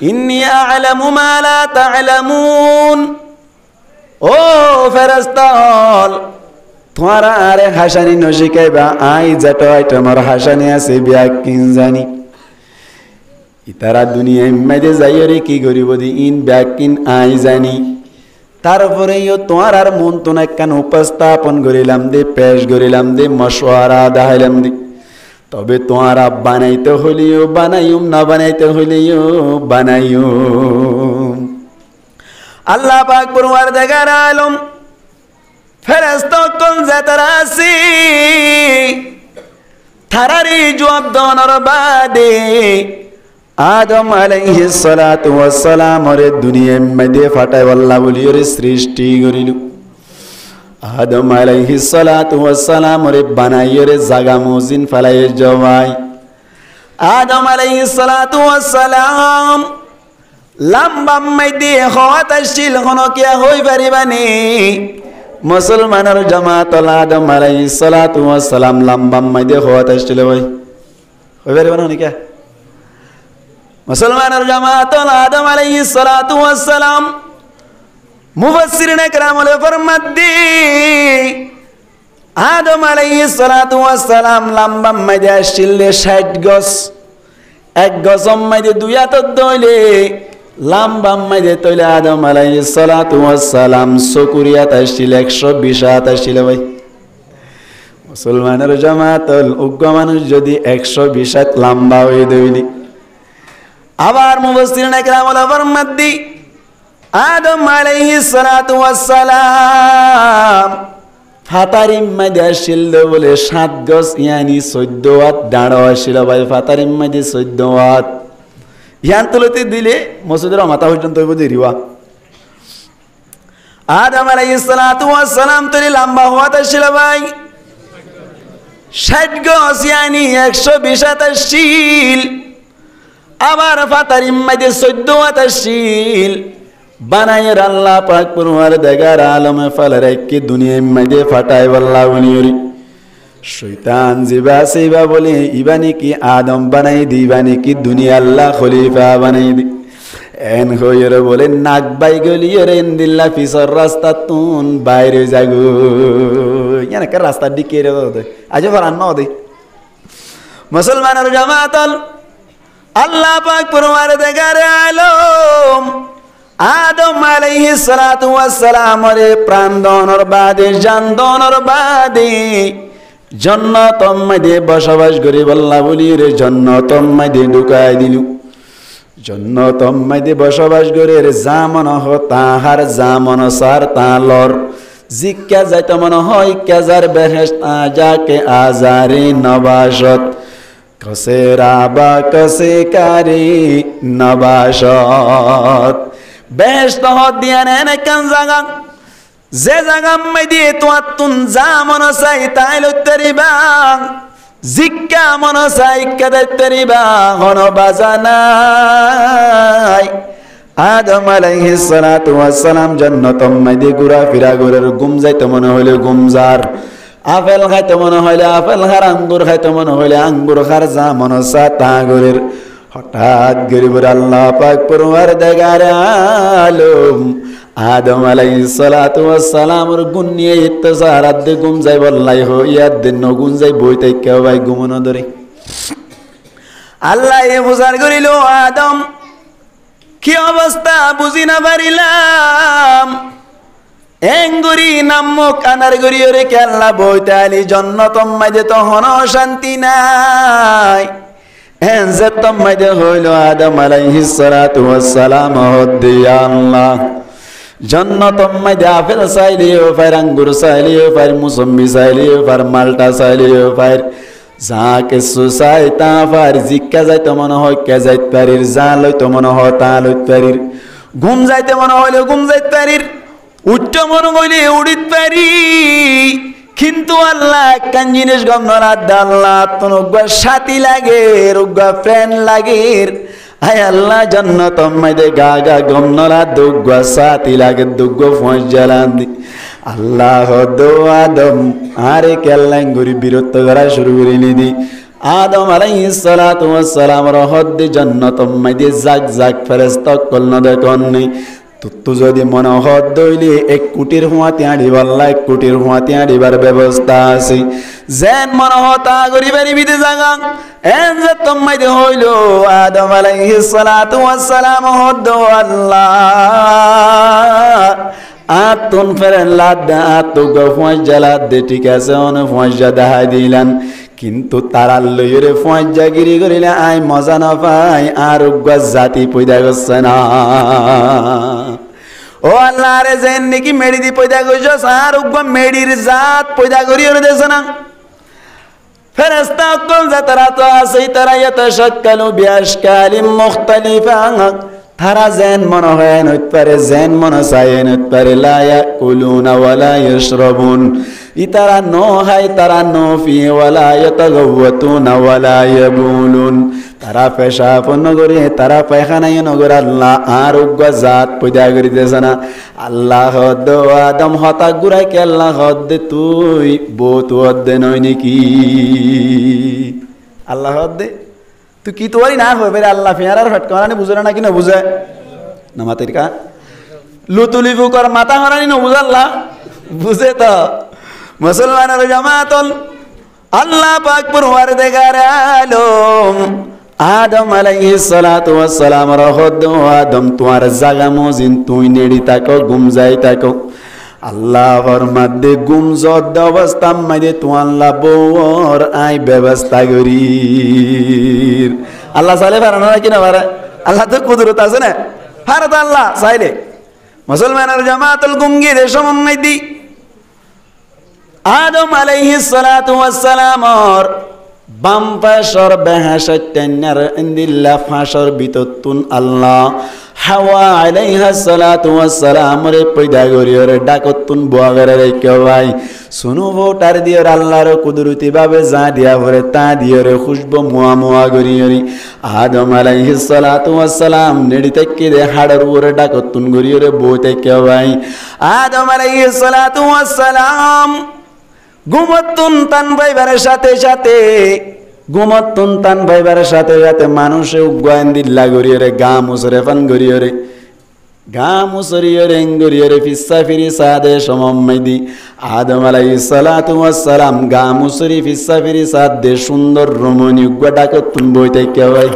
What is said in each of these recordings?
ইন্নী আ'লামু মা লা তা'লামুন। ও ফেরেশতা হল তোমারা আরে হাসানি ন শিখাইবা আই যেটা তোমার হাসানি আছে ব্যাকিন জানি ইতারা দুনিয়ায় মেদে যাইরে কি করিব দি ইন ব্যাকিন আই জানি। তারপরেও তোমার আর মন তো না কেন উপস্থাপন করিলাম দে পেশ করিলাম দে মশওয়ারা দেখাইলাম দে তবে তোমার বানাইতে হইলেও বানাইম না বানাইতে হইলেও বানাইম। আল্লাহ পাক পরওয়ারদিগার আলম ফেরেশতা কোন যাতারা আছি থারারি জবাব দনর বাদে আদম আলাইহিস সালাতু ওয়াস সালাম রে দুনিয়ার মধ্যে ফাটাই আল্লাহ বলিরে সৃষ্টি করিল। আদম আলাইহিস সালাতু ওয়াস সালাম রে বানাইরে জাগা মজিন ফলাই জমাই। আদম আলাইহিস সালাতু ওয়াস সালাম লম্বা মধ্যে হওয়াত আসিল হনো কি হই পারিবানি মুসলমানের জামাত আদম আলাইহিস সালাতু ওয়াস সালাম লম্বা মধ্যে হওয়াত আসিল ভাই হই পারিবা না কি মুসলমানের জামাত আদম আলাইহিস সালাতু ওয়াস সালাম মুফাসসিরিন کرام ফরমাতে আদম আলাইহিস সালাতু ওয়াস সালাম লম্বা মধ্যে আসিল 60 গজ এক গজ মধ্যে দুই হাত দইলে লম্বা মধ্যে তইলে আদম আলাইহিস সালাতু ওয়াস সালাম সুকুরিয়াত আসিল 120 হাত আসিল ভাই। মুসলমানের জামাত উগ্র মানুষ যদি 120 হাত লম্বা হয়ে দইলি আবার মুফাসসিরিন کرام ফরমাতে আদম আলাইহিস সালাতু ওয়াস সালাম ফাতারিম মধ্যে আসিল বলে 7 গজ ইয়ানি 14 হাত দাঁড়ো আসিল ভাই। ফাতারিম মধ্যে 14 হাত ইয়ান তুলতে দিলে মসজিদের মাথা পর্যন্ত হইব দেরিওয়া। আদম আলাইহিস সালাতু ওয়াস সালাম তরি লম্বা হওয়াত আসিল ভাই 60 গজ ইয়ানি 120 হাত আসিল। আবার ফাতারিম মধ্যে 14 হাত আসিল বানায়ের আল্লাহ পাক পরওয়ারদিগার আলমে ফেলে রেখে দুনিয়ার মধ্যে ফাটাই আল্লাহ উনিয়রি শয়তান জিবা সিবা বলে ইবানি কি আদম বানাই দিবানি কি দুনিয়া আল্লাহ খলিফা বানাই দি এন হইরে বলে নাক বাই গলিয়রে ইনদিল্লা ফিসর রাস্তা তুন বাইরে যাগো ইয়ানে কে রাস্তা দিকে রে দে আজ ফরান ন দে মুসলমানের জামাতল আল্লাহ পাক পরওয়ারদিগার আলম আদম আলাইহিস সালাতু ওয়াস সালাম রে প্রাণ দনর বাদে জান দনর বাদে জান্নাতের মধ্যে বসবাস করি আল্লাহ বলি রে জান্নাতের মধ্যে ঢুকাই দিলু। জান্নাতের মধ্যে বসবাস করে রে জামন হতা হার জামন সার তালর জিক্কা যাইতে মনে হয় কাজার বেহেশত যাকে আজারে নবাশত কসে রাবা কসে কারি নবাশত বেহেশত হদ দিয়া নে কান জাগা যে জাগা মধ্যে তোয়াতুন জামন চাই তাই লইতেরিবা জিক্কা মন চাই কাদাইতেরিবা হন বাজানাই। আদম আলাইহিস সালাতু ওয়াস সালাম জান্নাতের মধ্যে ঘুরা ফিরা ঘুরের ঘুম যাইতে মনে হইলে ঘুমজার আপেল খাইতে মনে হইলে আপেল খার আঙ্গুর খাইতে মনে হইলে আঙ্গুর খার জামন চা তা ঘুরের হঠাৎ গরিবর আল্লাহ পাক পরওয়ারদিগার আলম আদম আলাইহিস সালাতু ওয়াস সালামের গুণ নিয়ে ইত্তেজারাত দে গুম যাই বললাই হইয়াত দে নগুন যাই বইতে কেউ ভাই গুমন ধরে আল্লাহ এ বুঝার করিল আদম কি অবস্থা বুঝি না পারিলাম এঙ্গুরি নামো কানার গরিয়রে কে আল্লাহ বইতে আলি জান্নাতের মধ্যে তো হন শান্তি নাই এনজাতম মধ্যে হইল আদম আলাইহিস সালাতু ওয়াস সালাম হদিয়া আল্লাহ জান্নাতের মধ্যে আপেল চাইলিও ফার আঙ্গুর চাইলিও ফার মুসম্বি চাইলিও ফার মালটা চাইলিও ফার যা কিছু চাই তা ফার জিক্কা যাইতে মনে হয় কে যাইতে পারির যা লইতে মনে হয় তা লইতে পারির ঘুম যাইতে মনে হইলে ঘুম যাইতে পারির উঠতে মনে হইলে উড়িতে পারি কিন্তু আল্লাহ একখান জিনিস গমনার আল্লাহ তনুগ্বা সাথী লাগে রুগ্বা ফ্রেন্ড লাগে আয় আল্লাহ জান্নাতের মধ্যে গা গা গমনার দুগ্বা সাথী লাগে দুগ্গো ফোঁস জ্বালান দি আল্লাহ দো আদম আরে কেল্লাং গরি বিরক্ত করা শুরু করে নিদি আদম আলাইহিস সালাতু ওয়াস সালাম রহদ্দি জান্নাতুম মাইদি জাগ জাগ ফেরেশতা কল না দেখনি তু যদি মনে হদ দইলি 1 কোটির হুয়াতে আড়িবাল্লা 1 কোটির হুয়াতে আড়িবার ব্যবস্থা আছে যেন মনে হতা গরিবের বিদে জাগা এন যে তোমাইদি হইল আদম আলাইহিস সালাতু ওয়াস সালাম হদ আল্লাহ আতুন ফেরেন লাদা আতু গফওয়াজ জালাদ দে ঠিক আছে অন ফওয়াজা দাহাই দিলান কিন্তু তারার লইরে ফওয়াজা গিরি করিলে আই মজা না পাই আর উগ্র জাতি পয়দা গছে না ও আল্লাহ রে যেন নাকি মেডি দি পয়দা গইছস আর উগ্র মেডির জাত পয়দা করি ওরে দেছ না ফেরেশতা কোন জাতরা তো আছে তারা ইয়াতাশাক্কালু বিআশকালিম মুখতালিফা তারা যেন মনে হয় নইতে পারে যেন মনে চায় নইতে পারে লা ইয়াকুলুনা ওয়ালা ইয়াশরাবুন ইতারা নো হাই তারা নো ফি ওয়ালা ইয়াতাগাওয়াতুনা ওয়ালা ইয়াবুলুন তারা পেশাব নগরে তারা পায়খানায় নগর আল্লাহ আর উগ্র জাত পয়দা করিতেছে না আল্লাহ হদ আদম হতা গুরাই কে আল্লাহ হদ তুই বহুত হদ নয় নাকি আল্লাহ হদ তুই কি তোয়ারি না হবে রে আল্লাহ ফেয়ারার ফটকানি বুঝে না কি না বুঝে না মাতের কা লুতুলি ফুকর মাথা হারানি না বুঝে আল্লাহ বুঝে তো মুসলমানের জামাতল আল্লাহ পাক পরওয়ার দেগার আলম আদম আলাইহিস সালাতু ওয়াস সালাম রহদ আদম তোমার জাগা মজিন তুই নেড়ি তাকো গুম যাই তাকো আল্লাহ ফরমাদে গুম জদ অবস্থা মাইদে তো আল্লাহ বোর আই ব্যবস্থা করি আল্লাহ চাইলে পারে না কি না পারে আল্লাহ তো কুদরত আছে না পারে তো আল্লাহ চাইলে মুসলমানের জামাতুল গুমগি রেশম মাইদি আদম আলাইহিস সালাতু ওয়াস সালাম আর বাম পাশর বেহাশাত্তানার ইন্দিল্লাহ ফাশর বিততুন আল্লাহ হাওয়া আলাইহিস সালাতু ওয়াস সালাম রে পয়দা গরিয়রে ডাকতুন বুয়াগরে রেখে ভাই শুনো ভোটার দিয়র আল্লাহর কুদরতি ভাবে যা দিয়া ভরে তা দিয়রে খুশবু মুয়া মুয়া গরিয়রি আদম আলাইহিস সালাতু ওয়াস সালাম নেড়ি থেকে দে হাড়র ওরে ডাকতুন গরিয়রে বইতে কে ভাই আদম আলাইহিস সালাতু ওয়াস সালাম ঘুমতুন তান ভাইবার সাথে সাথে ঘুমতুন তান ভাইবার সাথে সাথে মানুষে উগান দিল্লা গরিয়রে গা মুসরে ফান গরিয়রে গা মুসরিয়রে গরিয়রে ফিসা ফিরি সাদে সমম্মাইদি আদম আলাইহিস সালাতু ওয়াস সালাম গা মুসরি ফিসা ফিরি সাদে সুন্দর রমণী উগা ডাকতুন বইতে কে ভাই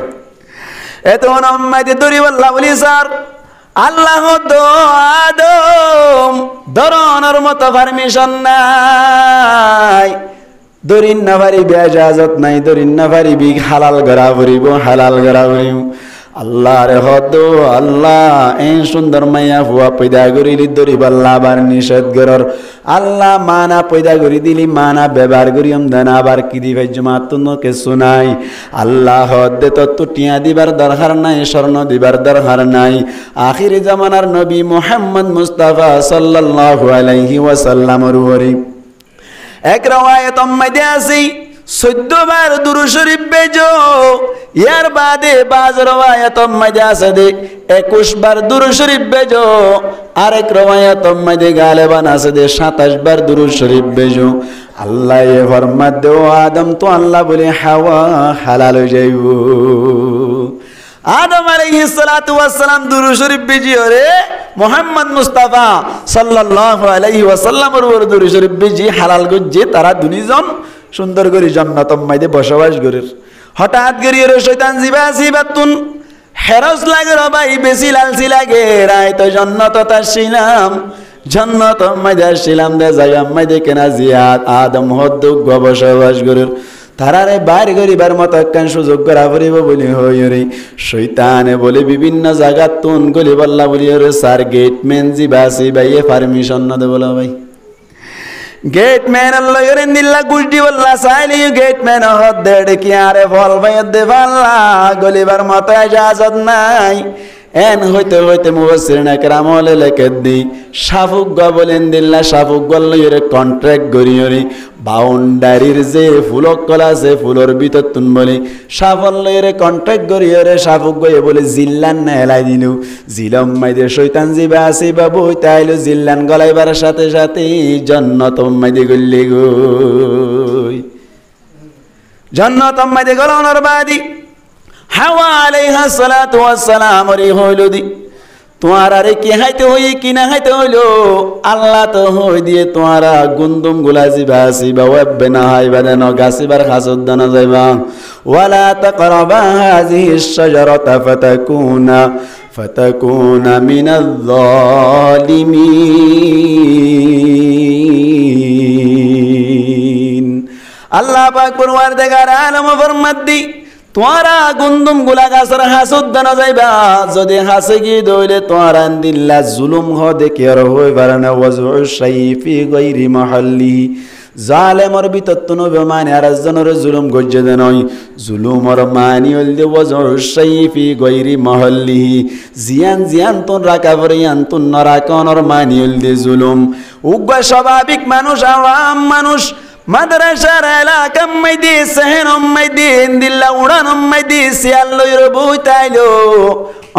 এত নম্মাইদি দরি বল্লা বলি স্যার আল্লাহ তো আদম ধরনের মতো পারমিশন নাই দরিন না পারিবি ইজাজত নাই দরিন না পারিবি হালাল গড়া ভরিব হালাল গড়া ভরিব আল্লাহ রে হদ আল্লাহ এই সুন্দর মাইয়া ফুয়া পয়দা করিলি দরি বাল্লা আবার নিষেধ গরর আল্লাহ মানা পয়দা করি দিলি মানা ব্যবহার করিম দেন আবার কি দিবে জমাতুনকে শুনাই আল্লাহ হদ তো টিয়া দিবার দরকার নাই স্বর্ণ দিবার দরকার নাই আখির জামানার নবী মুহাম্মদ মুস্তাফা সাল্লাল্লাহু আলাইহি ওয়াসাল্লামের ওরে এক রওয়ায়াত মধ্যে আছে 14 বার দুরূদ শরীফ বেজো ইয়ার বাদে বাজ রওয়ায়াত মধ্যে আছে 21 বার দুরূদ শরীফ বেজো আরেক রওয়ায়াত মধ্যে গালেবান আছে 27 বার দুরূদ শরীফ বেজো আল্লাহ এ ফরমাত দেও আদম তো আল্লাহ বলে হাওয়া হালাল হয়ে যাইব আদম আলাইহিস সালাতু ওয়াস সালাম দুরূদ শরীফ বেজিও রে মুহাম্মদ মুস্তাফা সাল্লাল্লাহু আলাইহি ওয়াসাল্লামের ওপর দুরূদ শরীফ বেজি হালাল গজ্জে তারা দুনিজন সুন্দর করে জান্নাতের মধ্যে বসবাস করে হঠাৎ করে রে শয়তান জিবাতুন হেরস লাগে রে ভাই বেশি লালসি লাগে রাই তো জান্নাত তাসিলাম জান্নাতের মধ্যে আসিলাম দে জায়গা মধ্যে কেনা জিয়াদ আদম হদ বসবাস করে তারারে বাইর গরিবার মতো একখান সুযোগ করা পড়িব বলি হই রে শয়তানে বলে বিভিন্ন জায়গা তুন গলি বল্লা বলি রে স্যার গেটম্যান জিবাসি ভাইয়ে পারমিশন না দে বলা ভাই গেটম্যান আল্লাহ রে নিল্লা গুষ্টি বল্লা চাইলি গেটম্যান হদ দে কি আরে ফল ভাই দে পাল্লা গলিবার মতো ইজাজত নাই এন হইতে হইতে মুফাসসিরিন একরাম হলে লেখে দি শাফুক বলেন দিল্লা শাফুক গল্লরে কন্ট্রাক্ট গরিয়রি বাউন্ডারির যে ফুলক কলা আছে ফুলর ভিতর তুন বলে সাফল্যরে কন্ট্রাক্ট গরিয়রে শাফুক গয়ে বলে জিল্লান না হেলাই দিলু জিলম মাইদে শয়তান জিবা আসি বাবু তাইলো জিল্লান গলাইবার সাথে সাথে জান্নাত মাইদে গল্লি গই জান্নাতম মাঝে গলানোর বাদি হাওয়া আলাইহিস সালাতু ওয়াস সালাম রে হইল দি তোমার আরে কি হাইতে হই কি না হাইতে হইলো আল্লাহ তো হই দিয়ে তোমারা গুন্দুম গুলাজি বাসি বাওয়াবে না হাইবা দেন গাছিবার খাসুদ দানা যাইবা ওয়ালা তাকরাবা হাযিহিশ শাজারাতা ফাতাকুনা মিনাল যালিমিন আল্লাহ পাক পরওয়ারদিগার আলম ফরমাদ্দি তোমারা গুন্দুম গুলা গাছের হাসুদ দানা যাইবা যদি হাসে গিয়ে দইলে তোমারা দিল্লা জুলুম হ দেখে আর হই পারে না ওয়াজু শাইফি গায়রি মাহাল্লি জালেমর বিতত্ত নবে মানে আর জনের জুলুম গজ্জে দে নয় জুলুমর মানি হল দে ওয়াজু শাইফি গায়রি মাহাল্লি জিয়ান জিয়ান তুন রাকা ভরিয়ান তুন নরাকনর মানি হল দে জুলুম উগ্র স্বাভাবিক মানুষ আওয়াম মানুষ মাদ্রাসার এলাকার মধ্যে শহরের মধ্যে দিল্লা উড়ানোর মধ্যে শিয়াল লইর বইতাইলো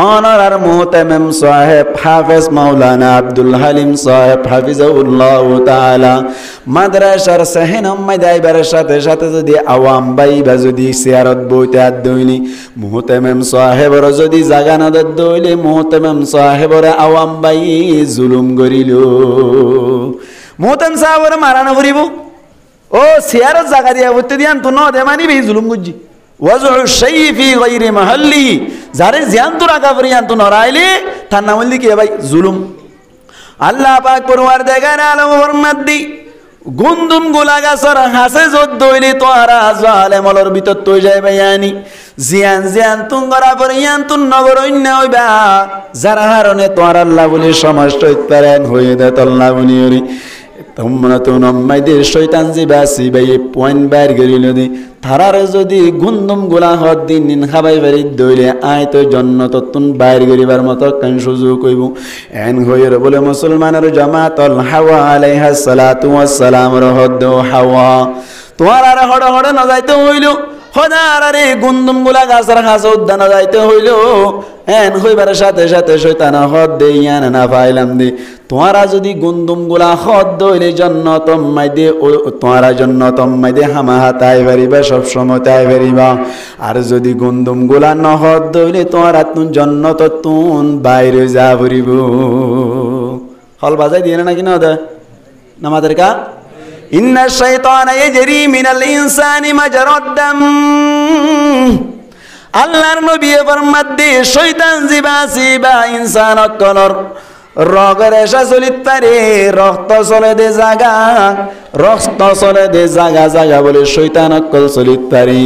অনার মুহতামিম সাহেব হাফেজ মাওলানা আব্দুল হালিম সাহেব হাফিজাহুল্লাহ তাআলা মাদ্রাসার শহরের মধ্যে আইবার সাথে সাথে যদি আওয়াম বাইবা যদি সিয়ারত বইতে দইলি মুহতামিম সাহেবর যদি জাগা না দইলে মুহতামিম সাহেবর আওয়াম বাই জুলুম করিল মুহতামিম সাহেবর মারানো করিব ও সিয়ারত জায়গা দিয়া বলতে দিয়ান তো ন দে মানি বেই জুলুম গুজি ওয়াজু শাইফি গায়রি মাহাল্লি যারে জিয়ান তো রাখা ফরিয়ান তো নরাইলে তার নাম হইলি কি ভাই জুলুম আল্লাহ পাক পরওয়ারদিগার আলম ফরমাদ্দি গুন্দুম গুলা গাছর হাসে যদ দইলে তোরা জালেমলর ভিতর তৈ যায় বায়ানি জিয়ান জিয়ান তুঙ্গরা ফরিয়ান তুন নগর অন্য হইবা যারা হারনে তোর আল্লাহ বলে সমস্ত পারেন হয়ে দে তল্লা বনিয়রি তোমরা তো নম্মাইদের শয়তান যে বাসি বাই পয়েন্ট বাইর গরিল দি থারার যদি গুন্দম গুলা হদ দিন দিন খাবাই বাড়ি দইলে আয় তো জন্নত তুন বাইর গরিবার মতো কান সুযোগ কইব এন হইর বলে মুসলমানের জামাতুল হাওয়া আলাইহিস সালাতু ওয়াস সালাম রহদ হাওয়া তোমার আর হড় হড় না যাইতে হইল খোদার আরে গুন্দম গুলা গাছর হাস উদ্যান যাইতে হইল এন হইবার সাথে সাথে শয়তান হদ দে ইয়ান না পাইলাম দে তোমারা যদি গুন্দুম গুলা হদ দইলে জন্নতম মাইদে তোমারা জন্নতম মাইদে হামাহা তাই পারিবা সব সময় তাই পারিবা আর যদি গুন্দুম গুলা নহদ দইলে তোমারা তুন জন্নত তুন বাইরে যা পড়িব হল বাজাই দিয়ে নাকি না দে নামাজের কা ইন্না শাইতানা ইয়াজরি মিনাল ইনসানি মাজরাদ দাম আল্লাহর নবী ফরমাদ্দি শয়তান জিবাসিবা ইনসান অকলর রগের এসা চলিত পারে রক্ত চলে দে জাগা রক্ত চলে দে জাগা জাগা বলে শয়তান অকল চলিত পারি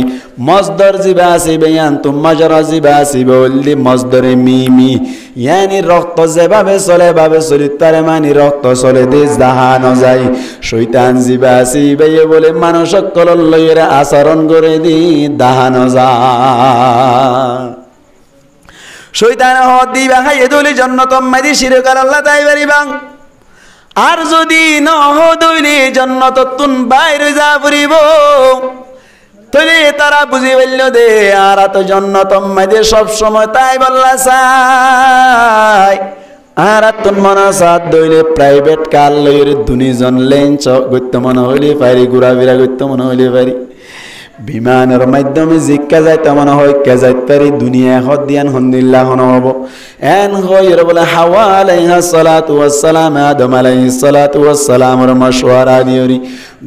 মজদর জিবাসিবে আনতুম মাজরা জিবাসিবে বললি মজদরে মিমি ইয়ানি রক্ত যেভাবে চলে ভাবে চলিত পারে মানে রক্ত চলে দে জাহানো যায় শয়তান জিবাসিবে বলে মানুষ অকল লইরে আচরণ করে দি দাহানো যায় শয়তান হদ দিবা খাইয়ে দইলে জন্নতম মাইদি শিরকাল আল্লাহ তাই পারিবাং আর যদি ন হদইলে জন্নত তুন বাইরে যা পড়িব তলে তারা বুঝি বলল দে আর তো জন্নতম মাইদি সব সময় তাই বললা চাই আর তুন মনা সাথ দইলে প্রাইভেট কার লইর দুনিজন লেঞ্চ গত্য মনে হইলে পারি ঘুরাফেরা গত্য মনে হইলে পারি বিমানের মাধ্যমে জিজ্ঞা যাইতে মনে হয় কে যাইতে পারি দুনিয়া হদ দিয়ান হন্দিল্লাহ হব এন হইর বলে হাওয়া আলাইহিস সালাতু ওয়াস সালাম আদম আলাইহিস সালাতু ওয়াস সালামের মশওয়ারা দিয়রি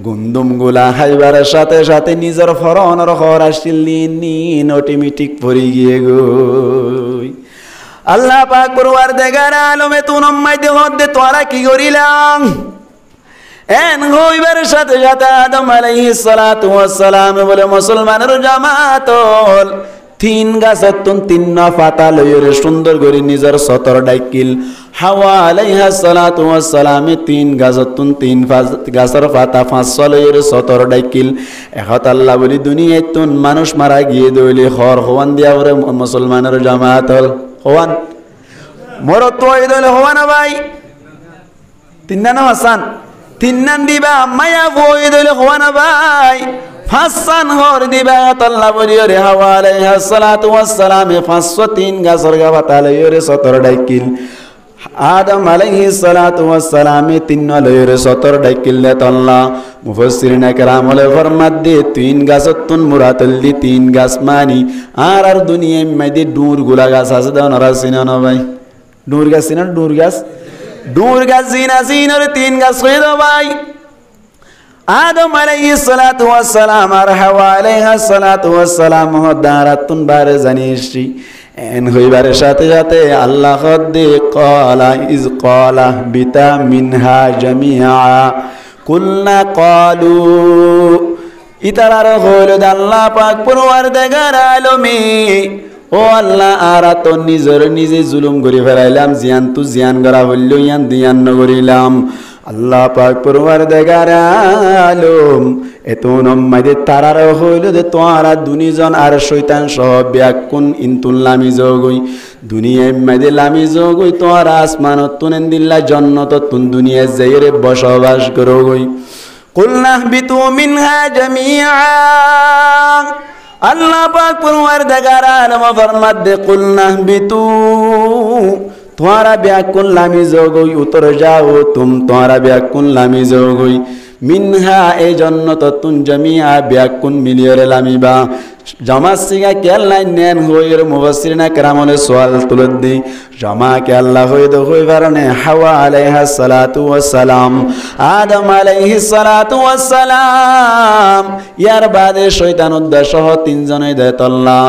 গুন্দুম গুলা হাইবার সাথে সাথে নিজের ফরনের খর আসিল নিন অটোমেটিক পড়ি গিয়ে গই আল্লাহ পাক পরওয়ারদিগার আলমে তুনম মাইদে হদ দে তোরা কি করিলাম এন হইবার সাথে সাথে আদম আলাইহিস সালাতু ওয়াস সালাম বলে মুসলমানের জামাতল তিন গাছতুন তিন না পাতা লইরে সুন্দর করে নিজের সতর ডাইকিল হাওয়া আলাইহিস সালাতু ওয়াস সালামে তিন গাছতুন তিন গাছের পাতা পাঁচশো লইরে সতর ডাইকিল এখন আল্লাহ বলি দুনিয়ায় তুন মানুষ মারা গিয়ে দইলে খর হওয়ান দিয়া ওরে মুসলমানের জামাতল হওয়ান মরত তো এই দইলে হওয়ানা ভাই তিন না হাসান তিন্নান দিবা মায়া বই দইলে হওয়ানা ভাই ফাসান হর দিবা আল্লাহ বলিও রে হাওয়া আলাইহিস সালাতু ওয়াস সালাম 503 গাছর গা পাতা লইরে সতর ডাইকিল আদম আলাইহিস সালাতু ওয়াস সালামে তিন লয়ের সতর ডাকিলে তল্লা মুফাসসিরিন کرام বলে ফরমাত দে তিন গাছতুন মুরাতাল্লি তিন গাছ মানি আর দুনিয়া মধ্যে ডুর গুলা গাছ আছে দাও না রাসিনা না ভাই ডুর গাছ না ডুর গাছ জিনার তিন গাছ হয়ে দাও ভাই আদম আলাইহিস সালাতু ওয়াস সালাম আর হাওয়া আলাইহিস সালাতু ওয়াস সালাম হদারাতুন বার জানিসি এন হইবারের সাথে সাথে আল্লাহ দে ক্বালা ইজ ক্বালা বিতা মিনহা জামিআ কুলনা ক্বালু ইতারার হইল আল্লাহ পাক পরওয়ারদিগার আলমে ও আল্লাহ আরা তো নিজে জুলুম করে ফেলাইলাম জিয়ান তু জিয়ান করা হইল ইয়ান দিয়ান নগরিলাম আল্লাহ পাক পরওয়ারদিগার আলম এতন মাইদে তারার হইল যে তোরা দুনিজন আর শয়তান সহ ব্যাকুন ইনতুল লামি জগই দুনিয়ায় মাইদে লামি জগই তোরা আসমানত তুনেন দিল্লা জান্নাত তুন দুনিয়া যাইরে বসবাস করগই কুলনা বিতু মিনহা জামিআ আল্লাহ পাক পরওয়ারদিগার আলম ফরমাত দে কুলনা বিতু তোরা ব্যাকুন লামি জগই উত্তর যাও তোরা ব্যাকুন লামি জগই মিনহা এই জান্নাত তুন জামিআ ব্যাকুন মিলিয়রে লামিবা জামাসিগা কেল্লাই নেন হইর মুফাসসিরিন کرام সওয়াল তুলদি জামা কে আল্লাহ হই দো হই বারনে হাওয়া আলাইহিস সালাতু ওয়াস সালাম আদম আলাইহিস সালাতু ওয়াস সালাম ইয়ার বাদে শয়তান উদ্দেশ্য তিনজনে দেতল্লাহ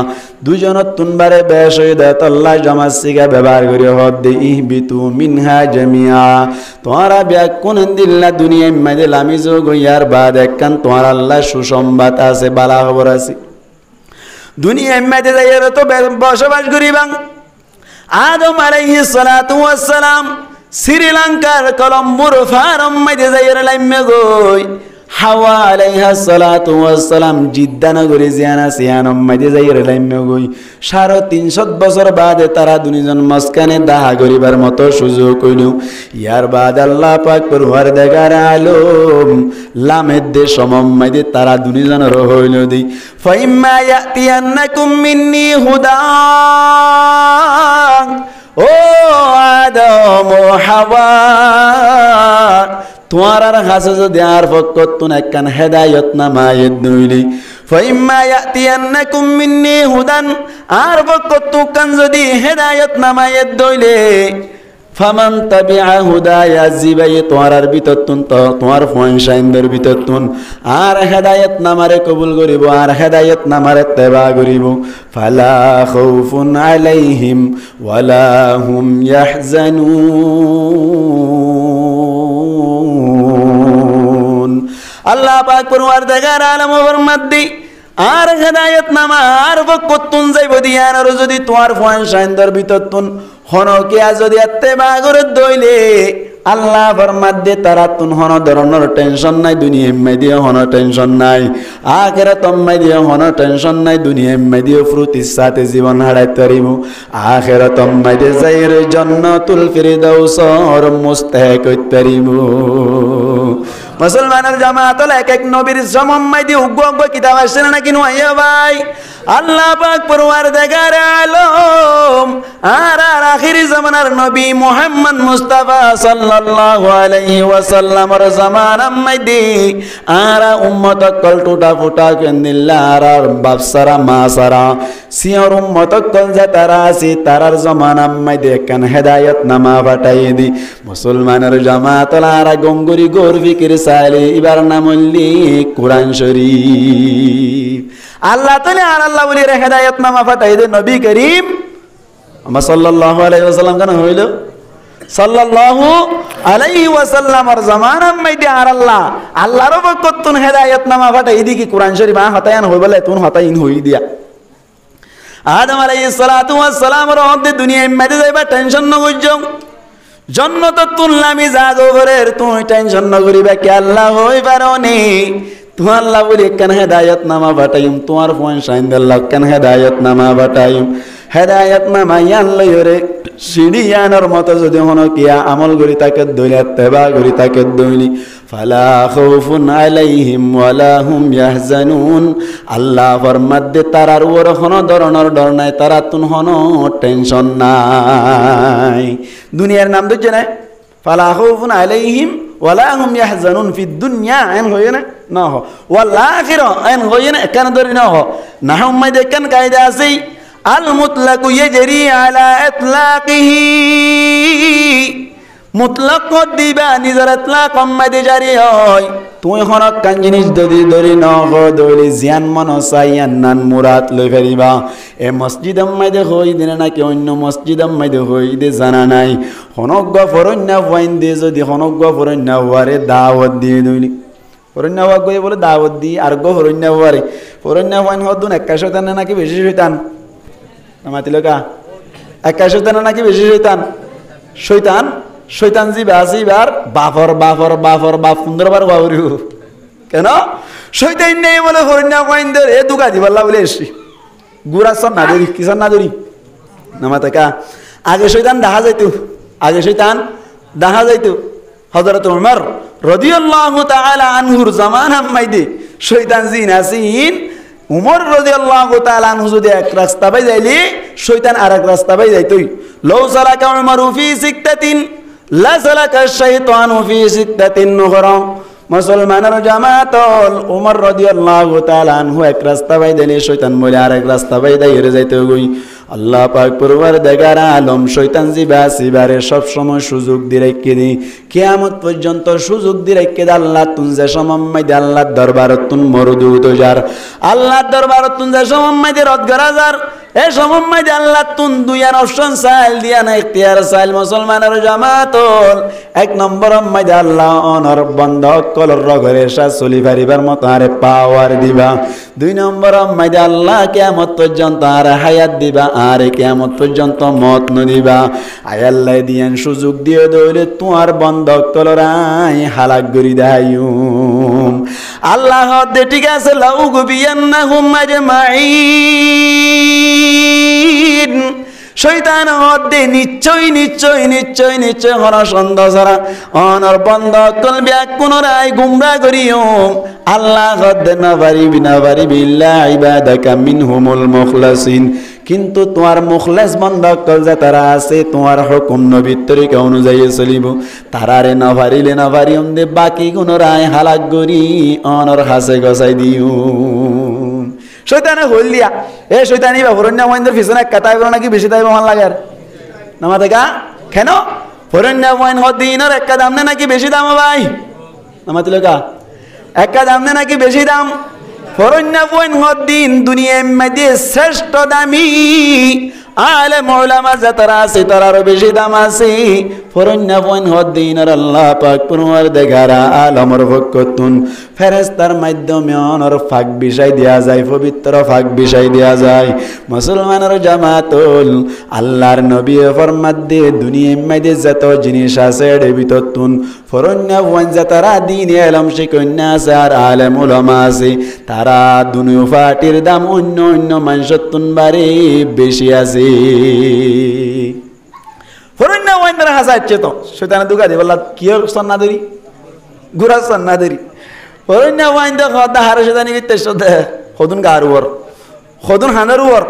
দুজন তুনবারে বেশ হই দেতল্লাহ জামাসিগা ব্যবহার করি হদ্দি ইহবিতু মিনহা জামিআ তোরা ব্যাকুন দিল্লা দুনিয়া মধ্যে লামি যোগ ইয়ার বাদে কান তোর আল্লাহ সুসংবাদ আছে বালা খবর আছে দুনিয়া মধ্যে যাইর তো বসবাস করিবাং আদম আলাইহিস সালাতু ওয়াস সালাম শ্রীলঙ্কার কলম্বোর ফার্ম মধ্যে যাইর লাইমে গই হাওয়া আলাইহিস সালাতু ওয়াস সালাম জিদ্দা নগরে জিয়ানা সিয়ানম মধ্যে যাইর লাইমে গই 350 বছর বাদে তারা দুনিজন মস্কানে দাহা করিবার মতো সুযোগ হইল ইয়ার বাদ আল্লাহ পাক পরওয়ারদিগার আলম লামের দেশ মধ্যে তারা দুনিজন হইল দি ফাইম্মা ইয়াতিয়ান্নাকুম মিন্নি হুদা ও আদম ও হাওয়া তোমার কাছে যদি আর ফকতুন একখান হেদায়েত নামায়ে দইলি ফাইম্মা ইয়াতিয়ান্নাকুম মিন্নি হুদান আর ফকতুন যদি হেদায়েত নামায়ে দইলে ফামান তাবিআ হুদায়া জিবাই তোমার ভিতরতুন তোমার ফয়সাইন্দের ভিতরতুন আর হেদায়েত নামারে কবুল করিব আর হেদায়েত নামারে তেবা করিব ফালা খাউফুন আলাইহিম ওয়ালা হুম ইয়াহজানুন আল্লাহ পাক পরওয়ারদিগার আলম ফরমাদ্দি আর হেদায়েত নামা আর ফকতুন যাইব দিয়ান আর যদি তোমার ফয়সাইন্দের ভিতরতুন হনকিয়া যদি এত্তেবা করে দইলে আল্লাহ ফরমাত দে তারা তুন হন ধরনের টেনশন নাই দুনিয়া মধ্যে হন টেনশন নাই আখিরাত মধ্যে হন টেনশন নাই দুনিয়া মধ্যে ফুর্তির সাথে জীবন হারাইতে পারিব আখিরাত মধ্যে যাইর জান্নাতুল ফিরদাউসর মুস্তাহিক হইতে পারিব মুসলমানের জামাত এক এক নবীর সমম্মাইদি উগ্র কিতাব আসছে নাকি নয় ভাই আল্লাহ পাক পরওয়ারদিগার আলম আর আখির জামানার নবী মুহাম্মদ মুস্তাফা সাল্লাল্লাহু আলাইহি ওয়াসাল্লামের জামানার মধ্যে আর উম্মত কল টুটা ফুটা কেন্দিল্লা আর বাপসারা মাসারা সিয়র উম্মত কল যা তারা আছে তারার জামানার মধ্যে কান হেদায়েত নামা পাঠাই দি মুসলমানের জামাত আর গঙ্গুরি গোর ফিকির সালে ইবার নামলি কুরআন শরীফ আল্লাহ তাআলা আর আল্লাহ বলি হেদায়েত নামা পাঠাই দে নবী করিম আমরা সাল্লাল্লাহু আলাইহি ওয়াসাল্লাম কেন হইল সাল্লাল্লাহু আলাইহি ওয়াসাল্লামের জামানার মধ্যে আর আল্লাহর পক্ষতুন হেদায়েত নামা পাঠাই দি কি কুরআন শরীফ হতায়ান হই বলে তুন হতাইন হই দিয়া আদম আলাইহিস সালাতু ওয়াস সালামের মধ্যে দুনিয়ায় মধ্যে যাইবা টেনশন ন কইছো জান্নাত তুললামি জাগবরের তুই টেনশন ন করিবা কি আল্লাহ হই পারোনি তুই আল্লাহ বলি কেন হেদায়েত নামা পাঠাইম তোমার ফোন সাইন আল্লাহ কেন হেদায়েত নামা পাঠাইম হেদায়েত নামা ইয়ান লইরে সিঁড়িয়ানোর মতো যদি হন কিয়া আমল করি তাকে দইলে তেবা করি তাকে দইলি ফালা খাউফুন আলাইহিম ওয়ালা হুম ইয়াহজানুন আল্লাহ ফরমাদে তারার ওর কোনো ধরনের ডর নাই, তারা তুন কোনো টেনশন নাই। দুনিয়ার নাম দিচ্ছে না ফালা খাউফুন আলাইহিম ওয়ালা হুম ইয়াহজানুন ফি দুনিয়া আইন হয় না না হ ওয়াল আখিরা আইন হয় না কেন ধরি না হ না হুম্মাই দেখেন কায়দা আছে আল মুতলাকু ইয়াজরি আলা ইতলাকিহি মুতলাক দিবা নিজের ইতলাক মাইদে জারি হয়। তুই হরক কান জিনিস যদি ধরি ন দলি জিয়ান মন সাইয়ান নান মুরাদ লই ফেরিবা। এ মসজিদ মাইদে হই দিনে নাকি অন্য মসজিদ মাইদে হই দে জানা নাই। হনজ্ঞ ফরন্যা ওয়াইন দে যদি হনজ্ঞ ফরন্যা ওয়ারে দাওয়াত দিয়ে দইলি ফরন্যা ওয়া গই বলে দাওয়াত দি আর গো ফরন্যা ওয়ারে ফরন্যা ওয়াইন হদুন একা শয়তান নাকি বেশি শয়তান মাতিলকা একা শয়তান নাকি বেশি শয়তান শয়তান শৈতান জি বাজিবার বাফর বাফর বাফর বাপ সুন্দরবার বাবরিও কেন শৈতান নেই বলে হরিণা কয়েনদের এ দুগা দিবাল্লা বলে এসছি গুড়া সব না ধরি কিসার না ধরি নামাতে কা আগে শৈতান দেখা যাইতো আগে শৈতান দেখা যাইতো হযরত উমর রাদিয়াল্লাহু তাআলা আনহুর জামানা মাইদে শৈতান জি নাসিন উমর রাদিয়াল্লাহু তাআলা আনহু যদি এক রাস্তা বাই যাইলি শৈতান আরেক রাস্তা বাই যাইতই লাউ সালাকা উমরু ফি সিকতাতিন লা সালাকা শাইতানু ফি সিকতাতিন নুখরা মুসলমানের জামাতল উমর রাদিয়াল্লাহু তাআলা আনহু এক রাস্তা বাই দিলে শয়তান বলে আরেক রাস্তা বাই দাইরে যাইতে গই। আল্লাহ পাক পরওয়ারদিগার আলম শয়তান জিবারে সব সময় সুযোগ দি রাখকে দি কিয়ামত পর্যন্ত সুযোগ দি রাখকে দে আল্লাহ তুন যে সময় দে আল্লাহর দরবারত তুন মরদু তোজার আল্লাহর দরবারত তুন যে সময় দে রদ গরাজার এ সময় দে আল্লাহ তুন দুইয়ার অপশন সাইল দিয়া না ইখতিয়ার সাইল মুসলমানের জামাতল এক নম্বর মধ্যে আল্লাহ অনর বন্ধ কলর রগরে সা চলি পারিবার মত আরে পাওয়ার দিবা। দুই নম্বর মধ্যে আল্লাহ কিয়ামত পর্যন্ত আর হায়াত দিবা আর কিয়ামত পর্যন্ত মত ন দিবা। আয় আল্লাহ দিয়ান সুযোগ দিয়ে দইলে তোমার বন্ধ কলরাই হালাক গরি দাইউম আল্লাহ দে ঠিক আছে লাউ গুবিয়ান্নাহুম আজমাইন শৈতান হদে নিশ্চয় নিশ্চয় নিশ্চয় নিশ্চয় হর সন্দেহ ছাড়া অনর বন্ধ কলবে পুনরায় গুমরা করিও আল্লাহ হদে না পারিবি ইল্লা ইবাদাকা মিনহুমুল মুখলাসিন কিন্তু তোমার মুখলেস বন্ধ কল যে তারা আছে তোমার হুকুম নবীর তরিকা অনুযায়ী চলিব তারারে না পারিলে না পারিম দে বাকি গুণরায় হালাক গরি অনর হাসে গসাই দিও। শৈতানে হল দিয়া এ শৈতানি বা ফরন্যা ওয়াইনদের পিছনে কাটাই বলো নাকি বেশি তাই ভাল লাগে আর নামা দেখা কেন ফরন্যা ওয়াইন হদিনের একটা দাম না নাকি বেশি দাম ভাই নামাতে লোকা একটা দাম না নাকি বেশি দাম ফরন্যা ওয়াইন হদিন দুনিয়ার মধ্যে শ্রেষ্ঠ দামি আলেম উলামা যারা আছে তারারও বেশি দাম আছে ফরন্যা ওয়াইন হদিনের আল্লাহ পাক পরওয়ারদিগার আলমের পক্ষতুন ফেরেশতার মাধ্যমে অনর ফাঁক বিষয় দেয়া যায় পবিত্র ফাঁক বিষয় দেয়া যায়। মুসলমানের জামাতুল আল্লাহর নবী ফরমাত দে দুনিয়ার মধ্যে যত জিনিস আছে এর ভিতরতুন ফরন্যা ওয়াইন যারা দ্বীন ইলম শিখন্যা আছে আর আলেম উলামা আছে তারা দুনিয়া ফাটির দাম অন্য অন্য মানুষতুন বারে বেশি আছে। ফরন্যা ওয়াইনরা হাসাচ্ছে তো শয়তানে দুগা দি বললা কি সন্না দেরি গুরা সন্না দেরি ফরন্যা ওয়াইন দে খদা হারে শয়তানি বিতে শদে খদুন গারুর খদুন হানারুর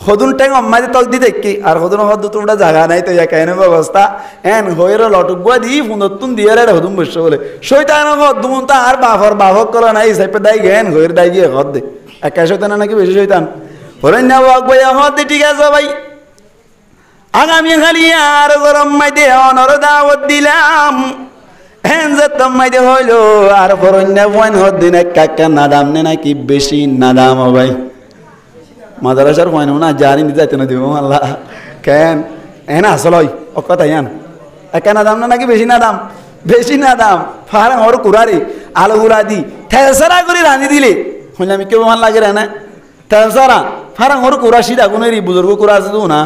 খদুন ট্যাং আম্মাদি তক দি দেখি আর খদুন হদু তোমরা জায়গা নাই তো ইয়া কেন ব্যবস্থা এন হইরা লটুকবা দি ফুনতুন দিয়ে রে হদুন বসে বলে শয়তান হদুন তা আর বাফর করা নাই সাইপে দাই গেন হইর দাই গিয়ে হদ দে একা শয়তান নাকি বেশি শয়তান ফরন্যা ওয়াক বয়া হদ ঠিক আছে ভাই আগামী খালি আর গরম মাইদে অনর দাওয়াত দিলাম হেন যে তোমাইদে হইলো আর ফরন্যা ওয়াইন হদিন কাকা নাদাম নে নাকি বেশি নাদাম ভাই মাদ্রাসার ওয়াইন না জানি দিতে না দিব আল্লাহ কেন এনা আসলই ও কথা ইয়ান একা নাদাম না নাকি বেশি নাদাম বেশি নাদাম ফারা ওর কুরারি আলুগুলা দি থেসারা করে রানি দিলে হইলাম কেউ ভাল লাগে রে না থেসারা ফারা ওর কুরা সিধা কোনেরি বুজুর্গ কুরা আছে তো না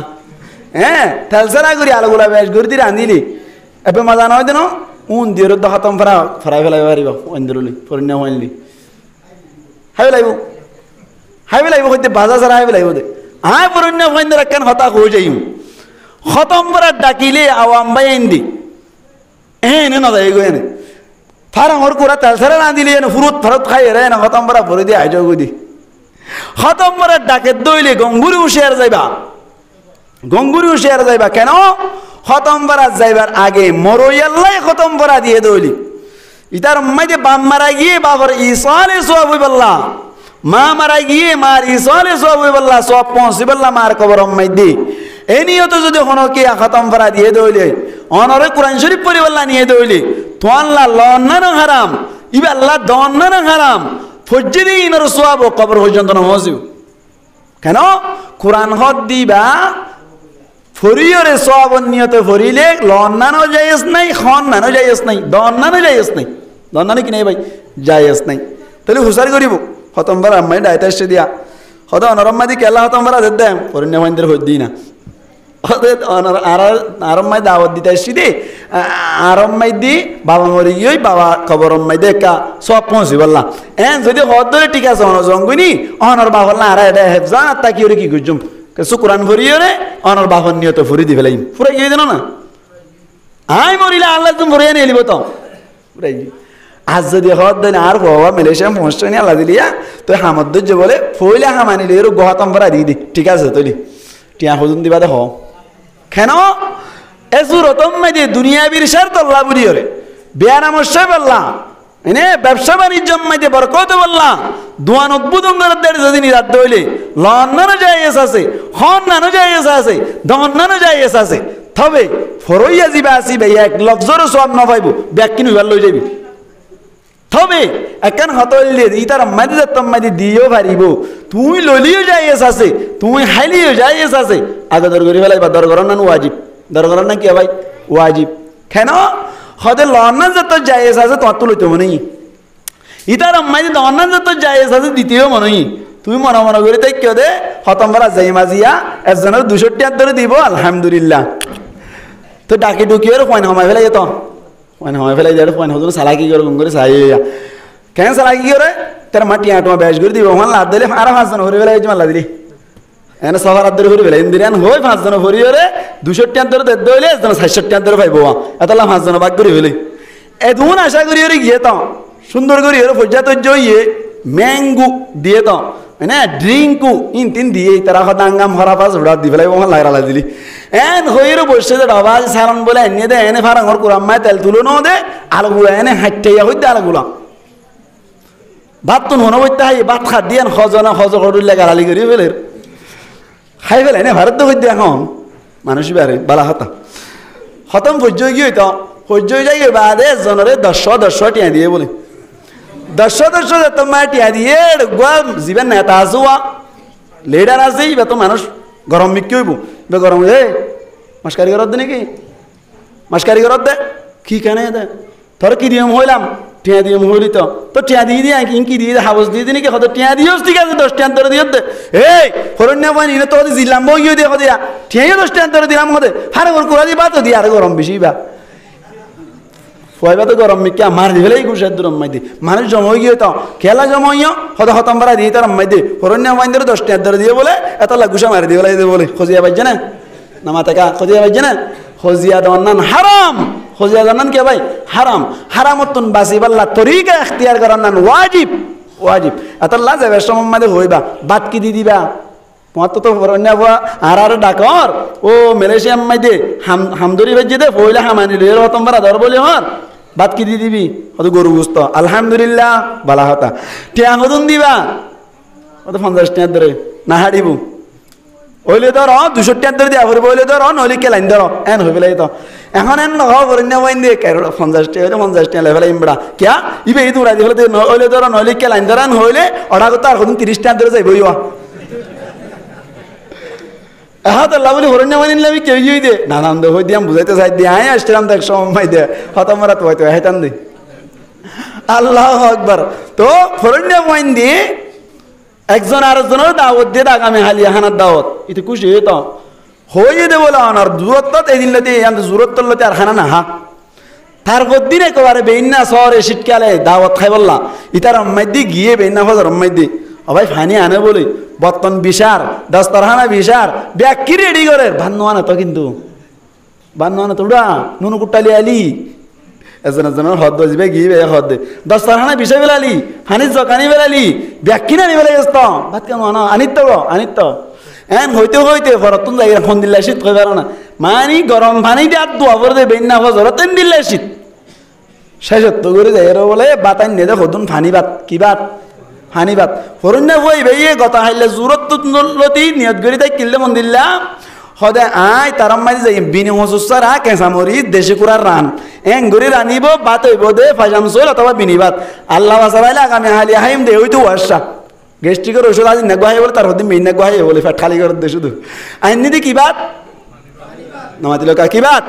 হ্যাঁ থেসারা করে আলুগুলা বেশ করে দি রানিলি এবে মজা নয় দেন উন দিয়ে রোদ খতম ফরাই ফেলাই পারিব অন্দরলি ফরন্যা হইলি হাইবে লাইব হইতে বাজা সারা হাইবে লাইব দে আয় ফরন্যা হইন্দর একখান হতা হয়ে যাইম খতম করার ডাকিলে আওয়াম বাই এন্দি এনে না যাই গো এনে ফারাঙর কুড়া তেল ছেড়ে না দিলে ফুরুত ফারত খাই রে না খতম বরা ভরে দিয়ে আয়োজন দি খতম বরার ডাকে দইলে গঙ্গুরি হুঁশিয়ার যাইবা, গঙ্গুরি হুঁশিয়ার যাইবা। কেন? খতম বরা যাইবার আগে মরইয়াল্লাই খতম বরা দিয়ে দইলি। ইতার মাইতে বাম মারা গিয়ে বাবার ইসালে সব হইবাল্লা, মা মারা গিয়ে মার ইসালে সব হইবাল্লা, সব পৌঁছিবাল্লা মার কবর মাইদি। এই নিয়ত যদি কোনো কে খতম বরা দিয়ে দইলে অনরে কোরআন শরীফ পড়িবাল্লা নিয়ে দইলে তো আল্লাহ লন্নানো হারাম, ইবা আল্লাহ দন্নানো হারাম, ফজ্জিরি ইনর সোয়াব কবর পর্যন্ত নমজিব। কেন? কোরআন হদ দিবা ফরিয়রে সোয়াব নিয়ত ফরিলে লন্নানো যাইস নাই, খন্নানো যাইস নাই, দন্নানো যাইস নাই। দন্নানো কি নাই ভাই? যাইস নাই। তাহলে হুশারি করিব খতম বার আম্মাই ডাইতে এসে দিয়া হত অনরম্মা দি কেলা খতম বার আদের দেয় ফরিন্য মাইন্দের হদ দিই না। আরম্মাই দাওয়াত দিতে আসছি দে আরম্মাই দি বাবা মরি গিয়ে বাবা খবর অম্মাই দে একা সব পৌঁছি বললাম এন যদি হদ ধরে ঠিক আছে অনর জঙ্গুনি অনর বাবা আর এটা হেফজান আর তাকি ওরে কি করছুম কোরআন ভরিয়ে রে অনর বাহন নিয়ত ফুরি দি ফেলাই ফুরাই গিয়ে দিন না আই মরিলে আল্লাহ তুমি ভরিয়ে নিয়ে এলিব তো ফুরাই গিয়ে আজ যদি হদ দেন আর বাবা মেলেশিয়া মস্ত নিয়ে আল্লাহ দিলিয়া তো হামদ্দুর্য বলে ফইলে হামানিলে এর গহাতম ভরা দিয়ে দি ঠিক আছে তৈরি টিয়া হজুন দিবা দেখ কেন এজুরতম মেদে দুনিয়া বিরসার তল্লা বুড়িয়রে বেয়ারামশাই বললাম এনে ব্যবসা বাণিজ্য মাইতে বরকত বললাম দুয়ান উদ্বোধনের যদি নিরাদ হইলে লন্নানো জায়েজ আছে, হন্নানো জায়েজ আছে, দন্নানো জায়েজ আছে। তবে ফরইয়া যাবা আসিবে এক লফজরও সব না পাইব ব্যাগ কিনে ভাল লই যাবি। তবে একান হতলে ইতার মাদি যাতম মাদি দিও পারিব তুই ললিও জায়েজ আছে, তুই হাইলিও জায়েজ আছে। আগে দর করি ফেলাই বা দর করার না ওয়াজিব, দর করার না কি ভাই ওয়াজিব। কেন? হতে লন্না যত জায়েজ আছে তোমার তো লইতে মনে ইতার মাইদি দন্না যত জায়েজ আছে দ্বিতীয় মনে তুমি মনে মনে করে তাই কেউ দে হতম বার যাই মাজিয়া একজনের 200 টাকা ধরে দিব আলহামদুলিল্লাহ তো ডাকি ডুকিয়ে পয়ন সময় ফেলাই যেত পয়ন সময় ফেলাই যাবে পয়ন হতো সালাকি করে গুম করে চাই কেন সালাকি করে তার মাটি আটমা ব্যাস করে দিব আমার লাদ দিলে আরো 5 জন হরে ফেলাই মাল্লা দিলি এনে সবার হাত ধরে হরে ফেলাই দিলেন হই 5 জন হরি হরে 200 টাকা ধরে দেদ হইলে একজন 60 টাকা ধরে পাইব এতলা 5 জন ভাগ করে ফেলে এদুন আশা করি হরে গিয়ে তো সুন্দর করে হরে ফজ্জা তো জইয়ে ম্যাঙ্গু দিয়ে তো মানে ড্রিঙ্কু ইন তিন দিয়ে তারা দাঙ্গাম হরা পাস উড়া দি ফেলাই আমার লাগরা দিলি এন হইরে বসে যে আওয়াজ সারন বলে এনে দে এনে ফারাঙ্গর কুরাম্মায় তেল তুলো ন দে আলগুলা এনে হাইটাইয়া হইতে আলগুলা ভাত তো মনে হইতে হাই ভাত খা দিয়ে হজনা হজ করলে গালালি করি ফেলে খাই ফেলে এনে ভারত তো হইতে এখন মানুষই বারে বালা হতা হতম ভজ্য গিয়ে হইতো ভজ্য যাই বাদে জনরে 10 টিয়া দিয়ে বলে 10 তোমার টিয়া দিয়ে গোয়া জীবন নেতা আসুয়া লিডার আছে বা তো মানুষ গরম মিকি হইব বে গরম এ মাসকারি করত দে নাকি মাসকারি করত দে কি কেন দে তোর কি দিয়ম হইলাম টিয়া দিয়ম হইলি তো টিয়া দিয়ে দিয়ে ইনকি দিয়ে হাউস দিয়ে দিনি কি হতো টিয়া দিওস ঠিক আছে 10 টাকা ধরে দিও দে এই ফরন্য পানি তো জিলাম বইও দিয়ে দিয়া টিয়া 10 টাকা ধরে দিলাম হতে হারে গর কুড়া দিবা তো দিয়া আর গরম বেশি বা ফয়বা তো গরম মিকে মার দি ফেলাই গুসাদ দরম মাই দি মানুষ জমা হয়ে গিয়ে তো খেলা জমা হইও হত হতম বারা দিয়ে তার মাই দি ফরন্য মাইন্দের 10 টাকা ধরে দিয়ে বলে এত গুসা মারি দিয়ে বলে বলে খোঁজিয়া পাইছে না নামাতে কা খোঁজিয়া পাইছে না খোঁজিয়া দন্নান হারাম খোঁজিয়া দন্নান কে ভাই হারাম হারামতুন বাসিবাল্লাহ তরিকা ইখতিয়ার করার নান ওয়াজিব ওয়াজিব এতলা যাবে সমমাদে হইবা বাদ কি দি দিবা মত তো ফরন্য আর ডাকর ও মালয়েশিয়া মাই দে হামদরি ভেজে দে পয়লা হামানি রে হতম বারা ধর বলে হর বাদ কি দি দিবি অত গরু গুস্ত আলহামদুলিল্লাহ বালা হতা টিয়া হদুন দিবা অত 50 টাকা ধরে না হাড়িব ওইলে ধর 200 টাকা ধরে দিয়া ভরব ওইলে ধর নইলে কে লাইন ধর এন হই ফেলাই তো এখন এন নহ ফরন্য বাইন দিয়ে কেরো 50 টাকা 50 টাকা লেভেল ইমড়া কিয়া ইবে এই তোরা দিলে ওইলে ধর নইলে কে লাইন ধরান হইলে অডা কত আর হদুন 30 টাকা ধরে যাইবই ওয়া তো আল্লাহ বলি হরণ্য মানি নিলে আমি কেউ দে না নাম দে হই দিয়াম বুঝাইতে চাই দিয়ে আয় আসছিলাম তো এক সময় দে হত মারা তো হয়তো হেতান দে আল্লাহ আকবার তো হরণ্য মাইন দিয়ে একজন আরেকজনের দাওয়াত দিয়ে আগামী হালিয়া হানার দাওয়াত ইতি খুশি হইতো হয়ে দে বলে আনার জুরত এই দিন লতে জুরত লতে আর হানা না হা তার দিন একেবারে বেইন্না শহরে শীতকালে দাওয়াত খাই বললা ইতার আম্মাইদি গিয়ে বেইন্না ফজর আম্মাইদি ভাই ফানি আনে বলি বর্তন বিশার দস্তরখানা বিশার ব্যাগ কি রেডি করে ভান্ন আনে তো কিন্তু ভান্ন আনে তো উড়া নুনু কুটালি আলি এজনের হদ দিবে গিয়ে হদ দে দস্তারখানা বিষয় বেলালি হানির জকানি বেলালি ব্যাখ্যি না বেলা গেছ ভাত কেন আনিত হইতে ভরতুন যাই ফোন দিলে শীত কই পারো না মানি গরম পানি দিয়ে আর দোয়া করে দেবেন না হজরতেন দিলে শীত শেষত্ব করে যাই বলে বাতান নিয়ে দেখো তুন ফানি ভাত কি ভাত ফানি ভাত হরুন না বই ভাইয়ে গতা হাইলে জোরত লতি নিয়ত করে তাই কিনলে মন দিল্লাম সদে আয় তারাম মাঝে যাই বিনি হসুসার কেঁচামরি দেশি কুড়ার রান গড়ি রানিব ভাত হইব দে ফাইজাম চল অথবা বিনি ভাত আল্লাহ বাসা পাইলে আগামী হালি হাইম দে হইতো ওয়াসা গেস্ট্রিকের ওষুধ আজ নেগুয়াই বলে তার হদিন মেয়ে নেগুয়াই বলে ফ্যাট খালি করে দে শুধু আইন দি কি ভাত নামাতিল কি ভাত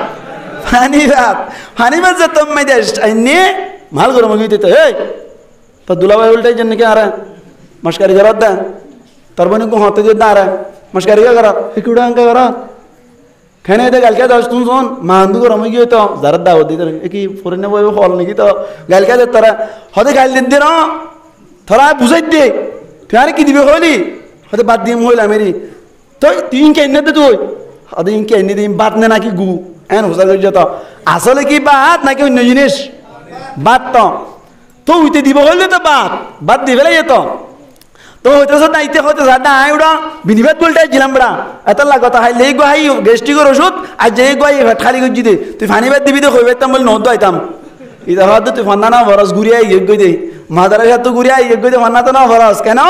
ফানি ভাত যে তোম মাই দেশ আইনে মাল গরম হয়ে দিতে এই তো দুলাভাই উল্টাই জন্য কি আরে মস্কারি ঘরত দে তোর বোন হতে দিয়ে আরে মস্কারি ঘরত হিকুড়া অঙ্ক ঘরত খানে দে গালকে দশ তুম শোন মাহান্দু গরম হয়ে গিয়ে তো যারা দাওয়াত দিতে কি ফরিনে বই ফল নাকি তো গালকে দে তারা হতে গাল দিন দিন তোরা বুঝাই দে তুই আরে কি দিবে হইলি হতে বাদ দিয়ে হইলাম এরি তো তুই ইনকে এনে দে তুই হতে ইনকে এনে দিই বাদ নে নাকি গু এন হোসা করি যত আসলে কি বাদ নাকি অন্য জিনিস বাদ তো উইতে দিব হইলে তো বাদ দিবে যেত তো হইতেছ দায়িত্ব হইতে সাদা আয় উড়া বিনিবাদ বলতে ছিলাম বড়া এত লাগত হাইলে এই গোহাই গেস্ট্রিকের ওষুধ আর যে গোয়াই খালি করছি দে তুই ফানিবাদ দিবি তো হইবাইতাম বলে নদ আইতাম ইতা হয়তো তুই ফান্না না ভরস ঘুরিয়ে ইয়ে গই দে মাদারাসা তো ঘুরিয়ে ইয়ে গই দে ফান্না তো না ভরস কেন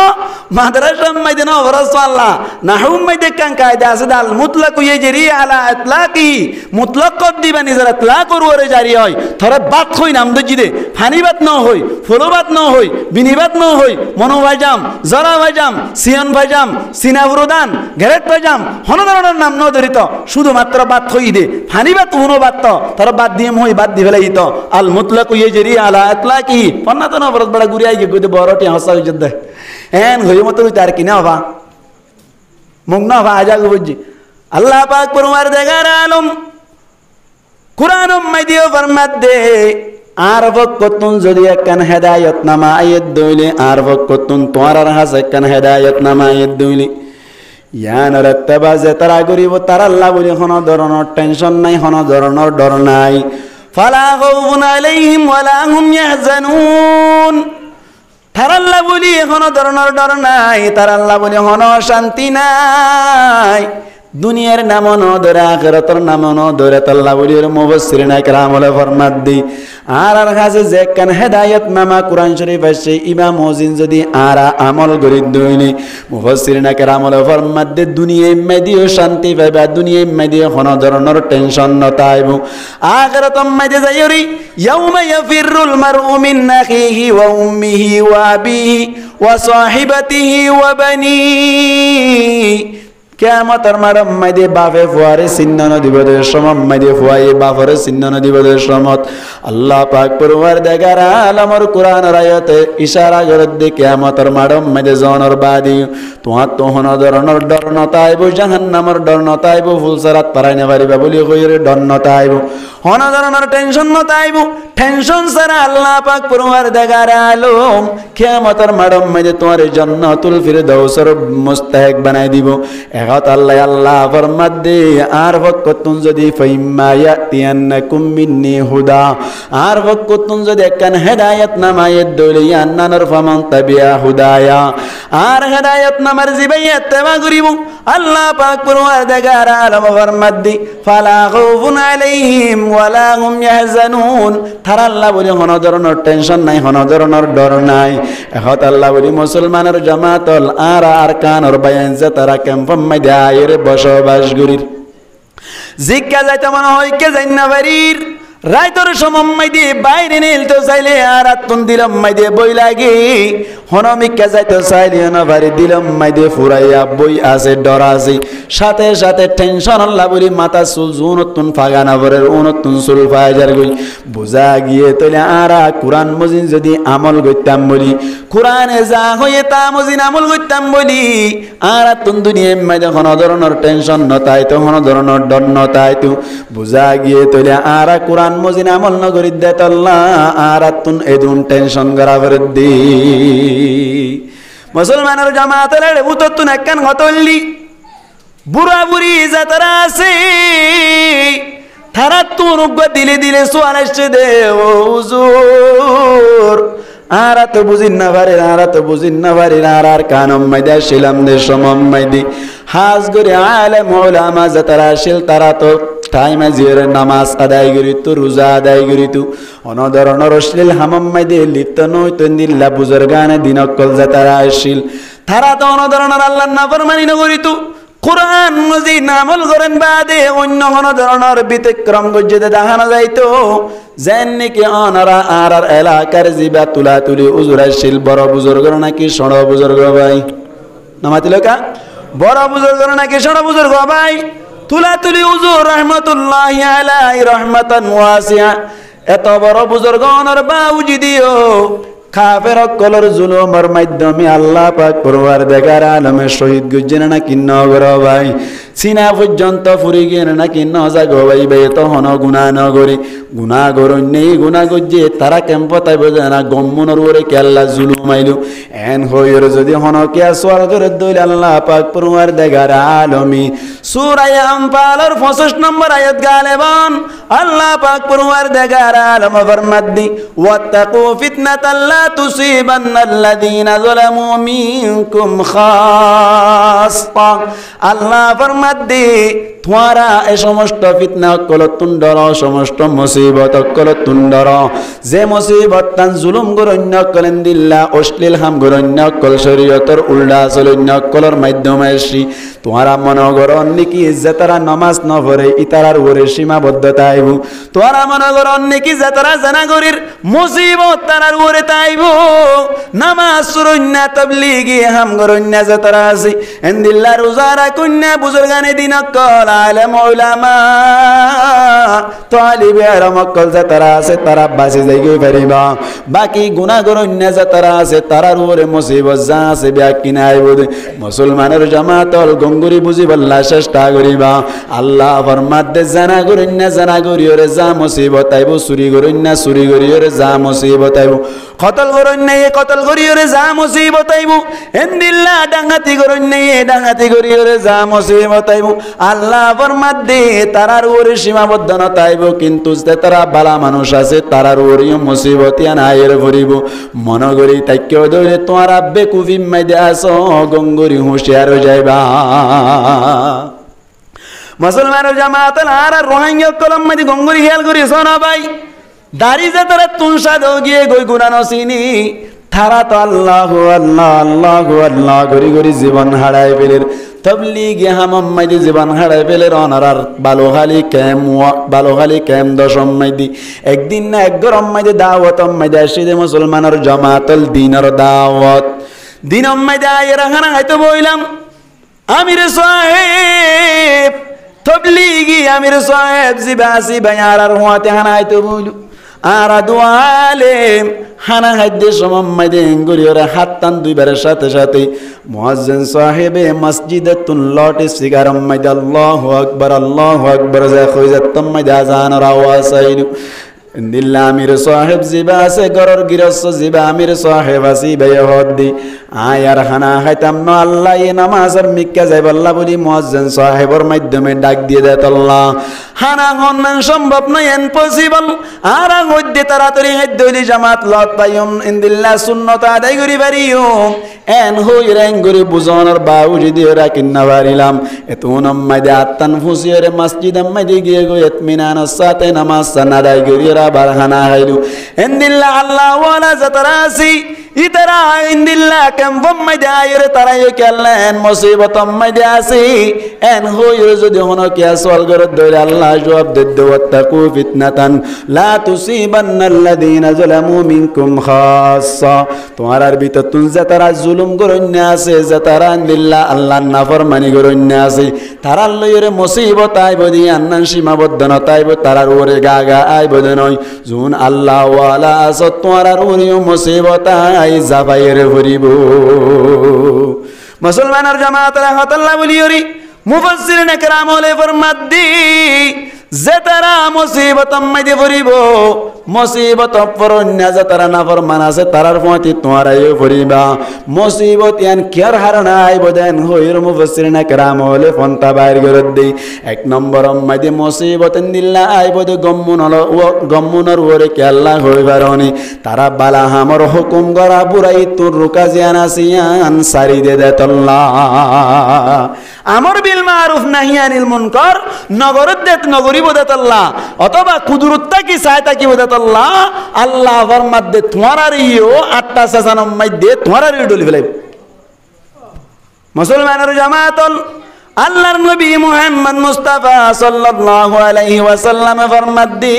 মাদারাসা মাইদে না ভরস তো আল্লাহ নাহুম মাইদে কান কায়দা আছে দাল মুতলাক ইয়াজরি আলা ইতলাকি মুতলাক কদ দিবা নিজের ইতলাক ওরে জারি হয় থরে বাত হই নাম দজি দে ফানিবাদ ন হই ফলোবাদ ন হই বিনিবাদ ন হই মনো ভাইজাম জরা ভাইজাম সিয়ন ভাইজাম সিনাবরদান গ্যারেট ভাইজাম হন ধরনের নাম ন ধরিত শুধুমাত্র বাত হই দে ফানিবাদ উনো বাত থরে বাদ দিয়ে হই বাদ দি ফেলাই তো আল মুতলাক ইয়াজরি আলা ইতলাকি ফান্না তো না ভরস বড় ঘুরিয়ে গিয়ে গই দে বড়টি হাসা হই দে এন হই মতো তার কিনা হবা মুখ না হবা আজা বুঝছি আল্লাহ পাক পরমার দেগার আলম কুরআন মাইদিও ফরমাত দে আর কতুন যদি একখান হেদায়ত নামা আয়াত দইলে আর কতুন তোমার হাস একখান হেদায়ত নামা আয়াত দইলে ইয়ান রাত্তাবা যে তারা করিব তার আল্লাহ বলি কোনো ধরনের টেনশন নাই কোনো ধরনের ডর নাই ফালা খাউফুন আলাইহিম ওয়ালা হুম ইয়াহজানুন তার আল্লাহ বলি কোনো ধরনের ডর নাই তার আল্লাহ বলি কোনো শান্তি নাই দুনিয়ার নামও ন ধরে আখিরাতের নামও ন ধরে আল্লাহ বলি মুফাসসিরিন کرام বলে ফরমাত দি আর কাছে যে কান হেদায়েত নামা কোরআন শরীফ আছে ইমাম মুজিন যদি আরা আমল করি দইনি মুফাসসিরিন کرام বলে ফরমাত দি দুনিয়ায় মেদিও শান্তি পাইবা দুনিয়ায় মেদিও কোনো ধরনের টেনশন নতাইব আখিরাতের মধ্যে যাইরি ইয়াউমা ইয়াফিরুল মারউ মিন আখিহি ওয়া উম্মিহি ওয়া আবিহি ওয়া সাহিবাতিহি ওয়া বানিহি কিয়ামতের মাঠে মাইদে বাপে ফুয়ারে চিহ্ন দিব মাইদে ফুয়াই বাপরে চিহ্ন দিব সমত আল্লাহ পাক পরওয়ারদিগার আলমর কোরআনের আয়াতে ইশারা করে দে কিয়ামতের মাঠে মাইদে জনের বাদি তোমার তো হন ধরনের ডর নতাইব জাহান্নামের ডর নতাইব ফুলসারাত পারাইনে পারিবা বলি কইরে ডর নতাইব হন ধরনের টেনশন নতাইব টেনশন সারা আল্লাহ পাক পরওয়ারদিগার আলম কিয়ামতের মাঠে মাইদে তোমার জান্নাতুল ফিরদাউসের মুস্তাহিক বানাই দিব আল্লাহ ফরমাত দে আর কতুন যদি ফাইম্মা ইয়াতিয়ান্নাকুম মিন্নি হুদা আর কতুন যদি একখান হেদায়েত নামায়ে দলিয়া নানর ফামান তাবিয়া হুদায়া আর হেদায়েত নামার জিবাইয়াত তেবা করিব আল্লাহ পাক পরওয়ারদিগার আলম ফরমাত দি ফালা খাউফুন আলাইহিম ওয়ালা হুম ইয়াহজানুন তার আল্লাহ বলি কোন ধরনের টেনশন নাই কোন ধরনের ডর নাই এখন আল্লাহ বলি মুসলমানের জামাতল আর আরকানর বায়ান যে তারা ক্যাম্প মাইদায়ের বসবাস গরির জিজ্ঞা যাইতে মনে হয় কে যাই না বাড়ির রাইতর সময় দিয়ে বাইরে নিলতে চাইলে আর আত্মন দিলাম মাই দিয়ে বই লাগে হনমিকা যাইতে চাইলে না বাড়ি দিলাম মাই দিয়ে ফুরাইয়া বই আছে ডর আছে সাথে সাথে টেনশন আল্লাহ বলি মাথা চুল উনতুন ফাগানা ভরের উনতুন চুল ফাইজার গই বুঝা গিয়ে তৈলে আর কোরআন মজিন যদি আমল করতাম বলি কোরআনে যা হয়ে তা মজিন আমল করতাম বলি আর আত্মন দুনিয়া মাইদে কোনো ধরনের টেনশন নতাই তো কোনো ধরনের ডর নতাই তো বুঝা গিয়ে তৈলে আর কোরআন মজিন আমল নগরী দে আল্লাহ আর তুন এদুন টেনশন করা করে দি মুসলমানের জামাতের উততুন একখান গতল্লি বুড়া বুড়ি যাতারা আছে তারা তুরুগ দিলে দিলে সোয়াল আসছে দে ও হুজুর আরা তো বুঝিন না পারি আর কানম মাইদা শিলাম দে সমম মাইদি হাজ করে আলেম ওলামা যারা আসিল তারা তো টাইমে জিরে নামাজ আদায় করিতো রোজা আদায় করিতো অনধরণের অশ্লীল হামাম মাইদে লিপ্ত নইতো নিল্লা বুজুর্গানে দিনকল যারা আসিল তারা তো অনধরণের আল্লাহর নাফরমানি নকরিতো কোরআন মজিদ আমল করেন বাদে অন্য কোন ধরনের ব্যতিক্রম গজ্জেতে দেখানো যাইতো যেন নাকি অনারা আর এলাকার জিবা তুলা তুলি উজুরাইছিল বড় বুজুর্গ নাকি সড় বুজুর্গ ভাই নামাতিলকা বড় বুজুর্গ নাকি সড় বুজুর্গ ভাই তুলা তুলি উজুর রহমতুল্লাহি আলাইহি রহমাতান ওয়াসিয়া এত বড় বুজুর্গ অনর বাউজি দিও কাফের কলর জুলুমের মাধ্যমে আল্লাহ পাক পরওয়ারদিগার আলমের শহীদ গুজেন না কিন্ন গর ভাই সিনা পর্যন্ত ফুরি গেন না কিন্ন জাগো ভাই বে তো হন গুনাহ নগরি গুনাহ গরন্নেই গুনাহ গজ্জে তারা কেম্প তাই বোঝে না গম্মনর ওরে কে আল্লাহ জুলুম আইলু এন হইর যদি হন কে সওয়াল করে দইল আল্লাহ পাক পরওয়ারদিগার আলমী সূরা আনফালের 65 নম্বর আয়াত গালেবান আল্লাহ পাক পরওয়ারদিগার আলম ফরমাদ্দি ওয়াত্তাকু ফিতনাতাল লা তুসিবান্নাল্লাযীনা যালামু মিনকুম খাসসা আল্লাহ ফরমাদ্দি তোমারা এই সমস্ত ফিতনা কলতুন ডর সমস্ত মুসিবত কলতুন ডর যে মুসিবত তান জুলুম গরন্য কলেন দিল্লা অশ্লীল হাম গরন্য কল শরীয়তর উল্টা চলন্য কলর মাধ্যমে এসি তোমারা মনগর অন্যকি যাতারা নামাজ ন পড়ে ইতারার ওরে সীমাবদ্ধতা আইব তোমারা মনগর অন্যকি যাতারা জানাগরির মুসিবত তারার ওরে তাইব নামাজ সুরন্না তাবলীগি হাম গরন্য যাতারা আছে এন্দিল্লা রোজারা কন্যা বুজুর্গানে দিনকল আলেম উলামা তালিবে রমকল যাতারা আছে তারা বাঁচে যাইতে পারিবা বাকি গুনাহ গরন্য যাতারা আছে তারার ওরে মুসিবত যা আছে ব্যাকি নাই বলে মুসলমানের জামাতল গঙ্গুরি বুঝি বল্লা চেষ্টা করিবা আল্লাহ ফরমাতে জানা গরিয়রে যা মুসিবত আইব চুরি গরিয়রে যা মুসিবত আইব কতল গরিয়রে যা মুসিবত আইব এন্দিল্লা ডাঙ্গাতি গরিয়রে যা মুসিবত আইব আল্লাহ ফরমাতে তারার ওরে সীমাবদ্ধতা আইব কিন্তু তারা বালা মানুষ আছে তারার ওরে মুসিবত আনায়ের ভরিব মনগরি তাইকেও ধরে তোমার আব্বে কুফি মাইদে আসো গঙ্গুরি হুঁশিয়ার যাইবা মুসলমানের জামাত আর রোহিঙ্গা কলম মাদি গঙ্গুরি খেয়াল করি শোনা ভাই দাড়ি যে তারা তুলসা দো গিয়ে গই গুনানো চিনি তারা তো আল্লাহু আল্লাহ গরি জীবন হারাই ফেলের তবলিগি হামাম মাইদি জীবন হারাই ফেলের অনারার বালোখালি ক্যাম দশম মাইদি একদিন না এক গরম মাইদি দাওয়াত মাইদি আসিদে মুসলমানের জামাতল দিনের দাওয়াত দিন মাইদি আয়ের হানা হয়তো বইলাম আমির সাহেব তবলিগি আমির সাহেব জিবাসি বায়ার হুয়াতে হানা হয়তো বইলু আর দোয়ালেম হানা হাইদে সমম মাইদে গরিয়রে হাত টান দুইবারের সাথে সাথে মুয়াজ্জিন সাহেবে মসজিদে তুন লটে সিগারম মাইদে আল্লাহু আকবার যা কইজাতম মাইদে আজানের আওয়াজ আইলু দিল্লা আমির সাহেব জিবা আছে গরর গিরস্ত জিবা আমির সাহেব আসি বেহদ্দি আয়ার হানা হাইতাম ন আল্লাহ এ নামাজের মিক্কা যাই বল্লা বলি মুয়াজ্জিন সাহেবের মাধ্যমে ডাক দিয়ে দেত আল্লাহ হানা হন্নান সম্ভব নয় ইম্পসিবল আর মধ্যে তাড়াতাড়ি হাইদলি জামাত লত পাইম ইনদিল্লা সুন্নাত আদায় করি পারিম এন হই রেং গরি বুজনের বাউ যদি রাখিন না পারিলাম এতুন মাইদে আত্তান ফুসিরে মসজিদ মাইদে গিয়ে গো ইতমিনানের সাথে নামাজ আদায় করি বারহানা হাইলু ইনদিল্লা আল্লাহ ওয়ালা যাতারাসি ইতারা ইনদিল্লা কেমবম মাইদে আইরে তারাই কেলেন মুসিবত মাইদে আসি এন হইর যদি হন কি আসল গর দইরা আল্লাহ জবাব দে ওয়াত্তাকু ফিতনাতান লা তুসিবান্নাল্লাযীনা যালামু মিনকুম খাসসা তোমার ভিতর তুন যাতারা জুলুম গরন্য আছে যাতারা ইনদিল্লা আল্লাহর নাফরমানি গরন্য আছে তারার লইরে মুসিবত আইব দি আন্নান সীমাবদ্ধতা আইব তারার ওরে গাগা আইব নয় জুন আল্লাহ ওয়ালা আস তোমার ওরে মুসিবত আই যাবাইরে ভরিব মুসলমানের জামাত রাহমাতুল্লাহ বলিয়রি মুফাসসিরিন کرام ওলে ফরমাদ্দি যে তারা মুসিবত মাইদে পড়িব মুসিবত পরন্য যে তারা নাফরমান আছে তারার পথে তোমরাইও পড়িবা মুসিবত ইয়ান কিয়ার হারনা আইব দেন হইর মুফাসসিরিন کرام হলে ফন্তা বাইর করে দেই এক নম্বর মাইদে মুসিবত দিল্লা আইব দে গম্মুনর ওরে কে আল্লাহ হইবারনি তারা বালা হামর হুকুম করা বুরাই তুর রুকা জিয়ান আসিয়ান সারি দে দেতল্লাহ আমর বিল মারুফ নাহি আনিল মুনকার নগরত দেত নগরী বদত আল্লাহ অথবা কুদরতটা কি চাইতা কি বদত আল্লাহ আল্লাহ ফরমাত দে তোমার ইও 8টা সাসানম মধ্যে তোমার ই ডলি ফেলাই মুসলমানের জামাতল আল্লাহর নবী মুহাম্মদ মুস্তাফা সাল্লাল্লাহু আলাইহি ওয়াসাল্লাম ফরমাত দি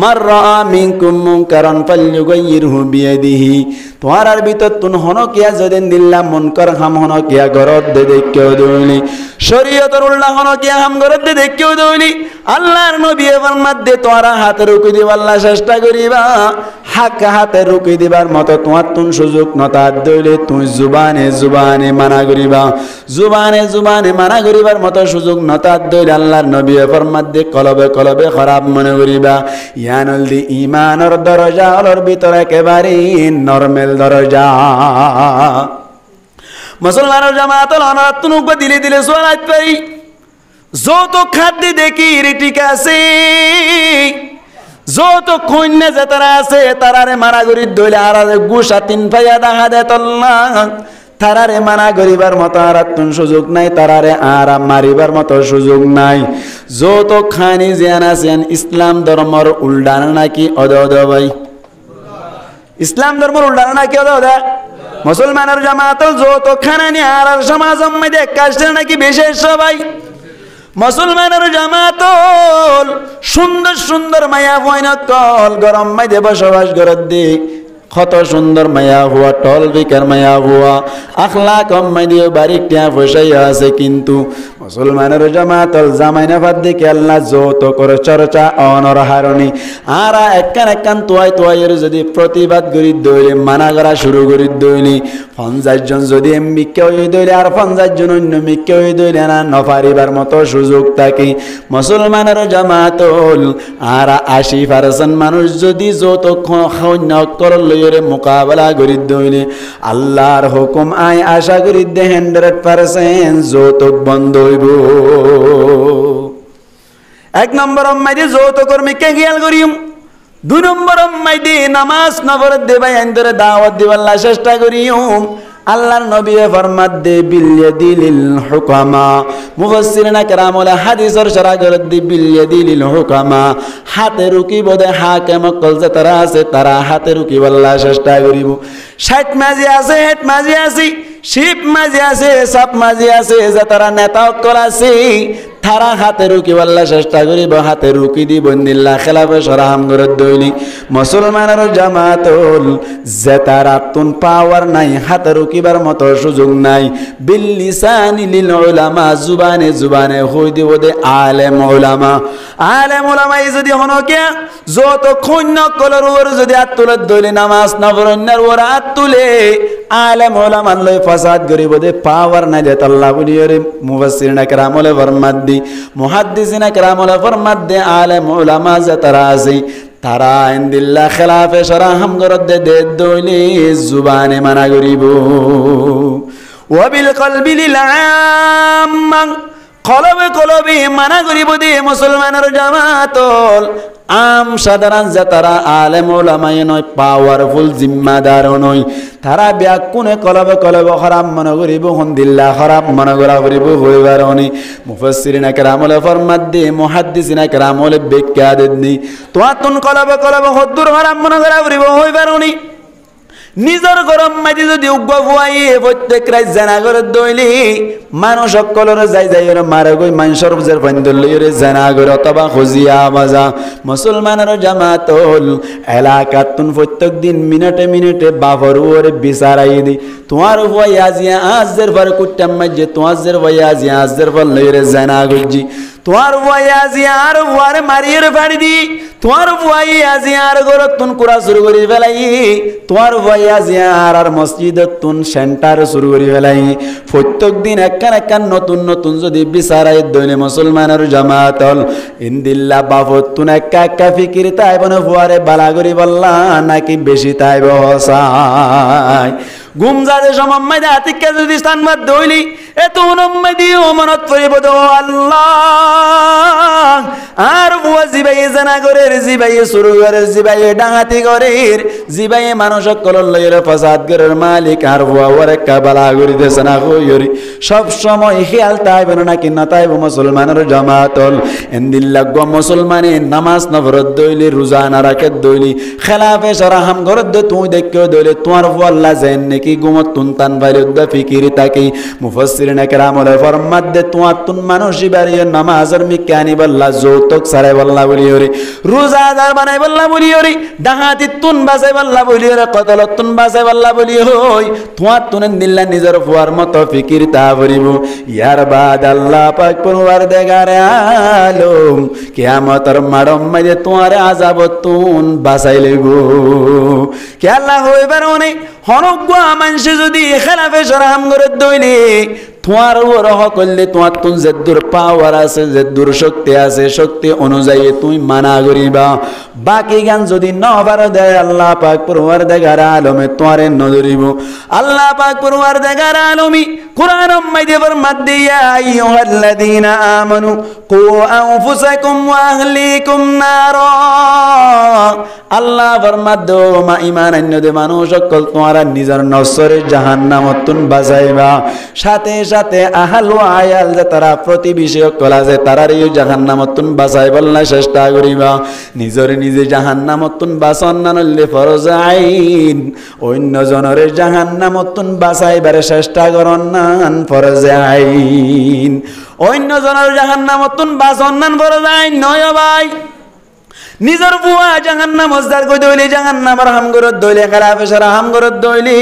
মার রাআ মিনকুম মুনকারান ফালইয়ুগাইয়িরহু বিয়াদিহি তোমার ভিতর তুন হন কিয়া যদিন দিল্লা মুনকার হাম হন কিয়া গরদ দে দেখিও দইলি শরীয়তের উল্লাহ হন কিয়া হাম গরদ দে দেখিও দইলি আল্লাহর নবী ফরমাত দে তোরা হাতে রুকি দিবাল্লা চেষ্টা করিবা হাক হাতে রুকি দিবার মতো তোমার তুন সুযোগ নতা দইলে তুই জুবানে জুবানে মানা করিবা জুবানে জুবানে মানা করিবার মতো সুযোগ নতা দইলে আল্লাহর নবী ফরমাত দে কলবে কলবে খারাপ মনে করিবা ইয়ানুল দি ঈমানের দরজা ওর ভিতরে একেবারে নরমাল দরজা মুসলমানের জামাতল অনারাতুনুক দিলে দিলে সোয়ালাত পাই যত খাদ্য দেখি ঠিক আছে যত কন্যা যে তারা আছে তারারে মারা করি দইলে আর গুসা 3 পাইয়া দেখা দে তল্লাহ তারারে মানা করিবার মতো আর তুন সুযোগ নাই তারারে আর মারিবার মতো সুযোগ নাই যত খানি জিয়ান আছেন ইসলাম ধর্মর উল্টানা নাকি অদ ভাই ইসলাম ধর্মর উল্টানা নাকি অদ মুসলমানের জামাতল যত খানানি আর সমাজ মধ্যে কাজটা নাকি বিশেষ সবাই মুসলমানের জামাতল সুন্দর সুন্দর মায়া বইনকল গরম মধ্যে বসবাস করত দি কত সুন্দর মায়া হুয়া টল বিকার মায়া হুয়া আখলাক মাইদিও বারিক টিয়া ফসাইয়া আছে কিন্তু মুসলমানের জামাতল জামাইনা ফাদ দেখে আল্লাহ যত করে চর্চা অনর হারণি আর একখান তোয়াইয়ের যদি প্রতিবাদ করি দইলে মানা করা শুরু করি দইলি 50 জন যদি মিক্কে হয়ে দইলে আর 50 জন অন্য মিক্কে হয়ে দইলে না নফারিবার মতো সুযোগ থাকে মুসলমানের জামাতল আর 80% মানুষ যদি যত খন্য করল লইরে মোকাবেলা করি দইলে আল্লাহর হুকুম আই আশা করি দে 100% যত বন্ধ হইব এক নম্বর মাইদে যত কর্মীকে খেয়াল করিম 2 নম্বর মাইদে নামাজ নফরত দেবাই আইন্দরে দাওয়াত দিবাল্লা চেষ্টা করিম আল্লাহর নবী ফরমাত দে বিল ইয়াদিল হুকামা মুফাসসিরিন کرام ওলা হাদিসের শরহ করে দি বিল ইয়াদিল হুকামা হাতে রুকি বদে হাকিম কল যে তারা আছে তারা হাতে রুকি বল্লা চেষ্টা করিব 60 মাঝি আছে 60 মাঝি আছে শিব মাঝি আছে সাপ মাঝি আছে যে তারা নেতা কল আছে তারা হাতে রুকি বল্লা চেষ্টা করিব হাতে রুকি দি বন্দিল্লা খেলাফে সরাহাম করে দইলি মুসলমানের জামাতল যে তারা তুন পাওয়ার নাই হাতে রুকিবার মতো সুযোগ নাই বিল লিসানি লিল উলামা জুবানে জুবানে হই দিব দে আলেম উলামা যদি হনকে যত খন্য কলর ওর যদি আতুলে দইলি নামাজ নফরন্নার ওর আতুলে আলেম উলামা লই ফাসাদ করিব দে পাওয়ার নাই দে আল্লাহ বলিরে মুফাসসিরিন کرام ওলে ফরমাত দি মুহাদ্দিসিন کرام ওলে ফরমাত দে আলেম উলামা যে তারা আছে তারা ইনদিল্লা খেলাফে সরাহাম করত দে দইলি জুবানে মানা করিব ওয়াবিল কলবি লিল আম্মা কলবে কলবে মানা করিব দে মুসলমানের জামাতল আম সাধারণ যে তারা আলেম ওলামায়ে নয় পাওয়ারফুল জিম্মাদার নয় তারা ব্যাকুনে কলবে কলবে খারাপ মনে করিব হন্দিল্লা খারাপ মনে করিব হইবার নি মুফাসসিরিন کرام ওলে ফরমাত দে মুহাদ্দিসিন کرام ওলে ব্যাখ্যা দেননি তোয়াতুন কলবে কলবে হদ্দুর খারাপ মনে করিব হইবার নি নিজের গরম মাটি যদি উগ্র ফুয়াইয়ে প্রত্যেক রাত জানা করে দইলি মানুষ সকলের যাই যাই মারে গই মানুষের বুঝের ফাইন্দল লইরে জানা করে অথবা খুঁজিয়া বাজা মুসলমানের জামাতল এলাকাতুন প্রত্যেক দিন মিনিটে মিনিটে বাফর ওরে বিচারাই দি তোমার ফুয়াই আজিয়া আজের পর কুট্টাম মাঝে তোমার ভাই আজিয়া আজের পর লইরে জানা গজি তোমার ভুয়াই আজি আর ভুয়ারে মারিয়ে ফাড়ি দি তোমার ভুয়াই আজি আর ঘরত তুন কুড়া শুরু করি ফেলাই তোমার ভুয়াই আজি আর মসজিদত তুন সেন্টার শুরু করি ফেলাই প্রত্যেক দিন একখান নতুন নতুন যদি বিচারাই দৈনে মুসলমানের জামাতল ইন্দিল্লা বাবত তুন একা ফিকির তাই বনে ভুয়ারে বালা করি বললা নাকি বেশি তাই বসাই গুম যাদের সময় হাতিকে যদি স্থানবাদ দইলি এত উন্ময় দিয়ে মনত পড়িব তো আল্লাহ আর বুয়া জিবাই জানা করে জিবাই শুরু করে জিবাই ডাঙাতি করে জিবাই মানুষ কলর লইর ফসাদ গরের মালিক আর বুয়া ওর কাবালা করি দেশ না কইরি সব সময় খেয়াল তাইব না কি না তাইব মুসলমানের জামাতল এন্দিল্লা গো মুসলমানে নামাজ নফরত দইলি রোজা না রাখে দইলি খেলাফে সরাহাম গরদ তুই দেখো দইলে তোমার বুয়া আল্লাহ জান নাকি গুমত তুন তান বাইরুদ্দা ফিকিরি তাকি মুফাসসিরিন کرام ফরমাত দে তোমার তুন মানুষই বাড়িয়ে নামাজের মিকানি বল্লা যৌতুক সারাই বল্লা বলি ওরে রোজাদার বানাই বল্লা বলি ওরে ডাকাতি তুন বাসাই বল্লা বলি ওরে কতলত তুন বাসাই বল্লা বলি হই তোমার তুনেন দিল্লা নিজের ফুয়ার মতো ফিকির তা ভরিব ইয়ার বাদ আল্লাহ পাক পরওয়ারদিগার আলম কিয়ামতের মাড়ম মাঝে তোমার আযাব তুন বাসাই লইবো কে আল্লাহ হইবার অনেক হনজ্ঞ মানুষ যদি খেলাফে সরাহাম করে দইলে তোমার ওরহ করলে তোমার তুন যে দূর পাওয়ার আছে যে দূর শক্তি আছে শক্তি অনুযায়ী তুমি মানা করিবা বাকি গান যদি নবার দেয় আল্লাহ পাক পরওয়ারদিগার আলমে তোমারে নজরিব আল্লাহ পাক পরওয়ারদিগার আলমী কুরআন মাইদে ফরমাত দিয়া আইয়ুহাল্লাযীনা আমানু কু আনফুসাকুম ওয়া আহলিকুম নারা আল্লাহ ফরমাত দো মা ঈমান আনদে মানুষ সকল তোমারা নিজের নফসরে জাহান্নামত তুন বাঁচাইবা সাথে সাথে আহাল ওয়া আয়াল যে তারা প্রতিবেশী সকল আছে তারার এই জাহান্নামত তুন বাঁচাইবার চেষ্টা করিবা নিজরে নিজে জাহান্নামত তুন বাঁচান না নইলে ফরজ আইন অন্য জনরে জাহান্নামত তুন বাঁচাইবার চেষ্টা করন না ফরজ আইন অন্য জনের জাহান্নামত তুন বাঁচান না ফরজ আইন নয় ভাই নিজের বুয়া জাহান্নাম মজদার কই দইলে জাহান্নামের হামগরত দইলে খেলাফে সরাহাম গরত দইলে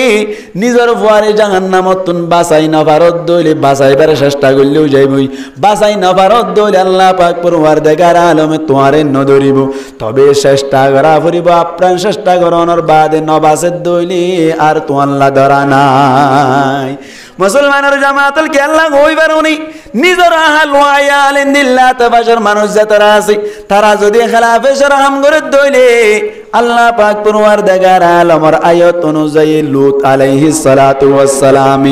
নিজের বুয়ারে জাহান্নামত তুন বাঁচাই না পারত দইলে বাঁচাইবার চেষ্টা করলেও যাইবই বাঁচাই না পারত দইলে আল্লাহ পাক পরওয়ারদিগার আলমে তোমারে নধরিব তবে চেষ্টা করা ফুরিব আপ্রাণ চেষ্টা করানোর বাদে নবাসে দইলে আর তো আল্লাহ ধরা নাই মুসলমানের জামাতল কে আল্লাহ হইবার উনি নিজের আহাল ওয়ায়াল ইন্দিল্লাহ তাবাশর মানুষ যারা আছে তারা যদি খেলাফে সরাহাম করে দইলে আল্লাহ পাক পরওয়ারদিগার আলমের আয়াত অনুযায়ী লূত আলাইহিস সালাতু ওয়াস সালাম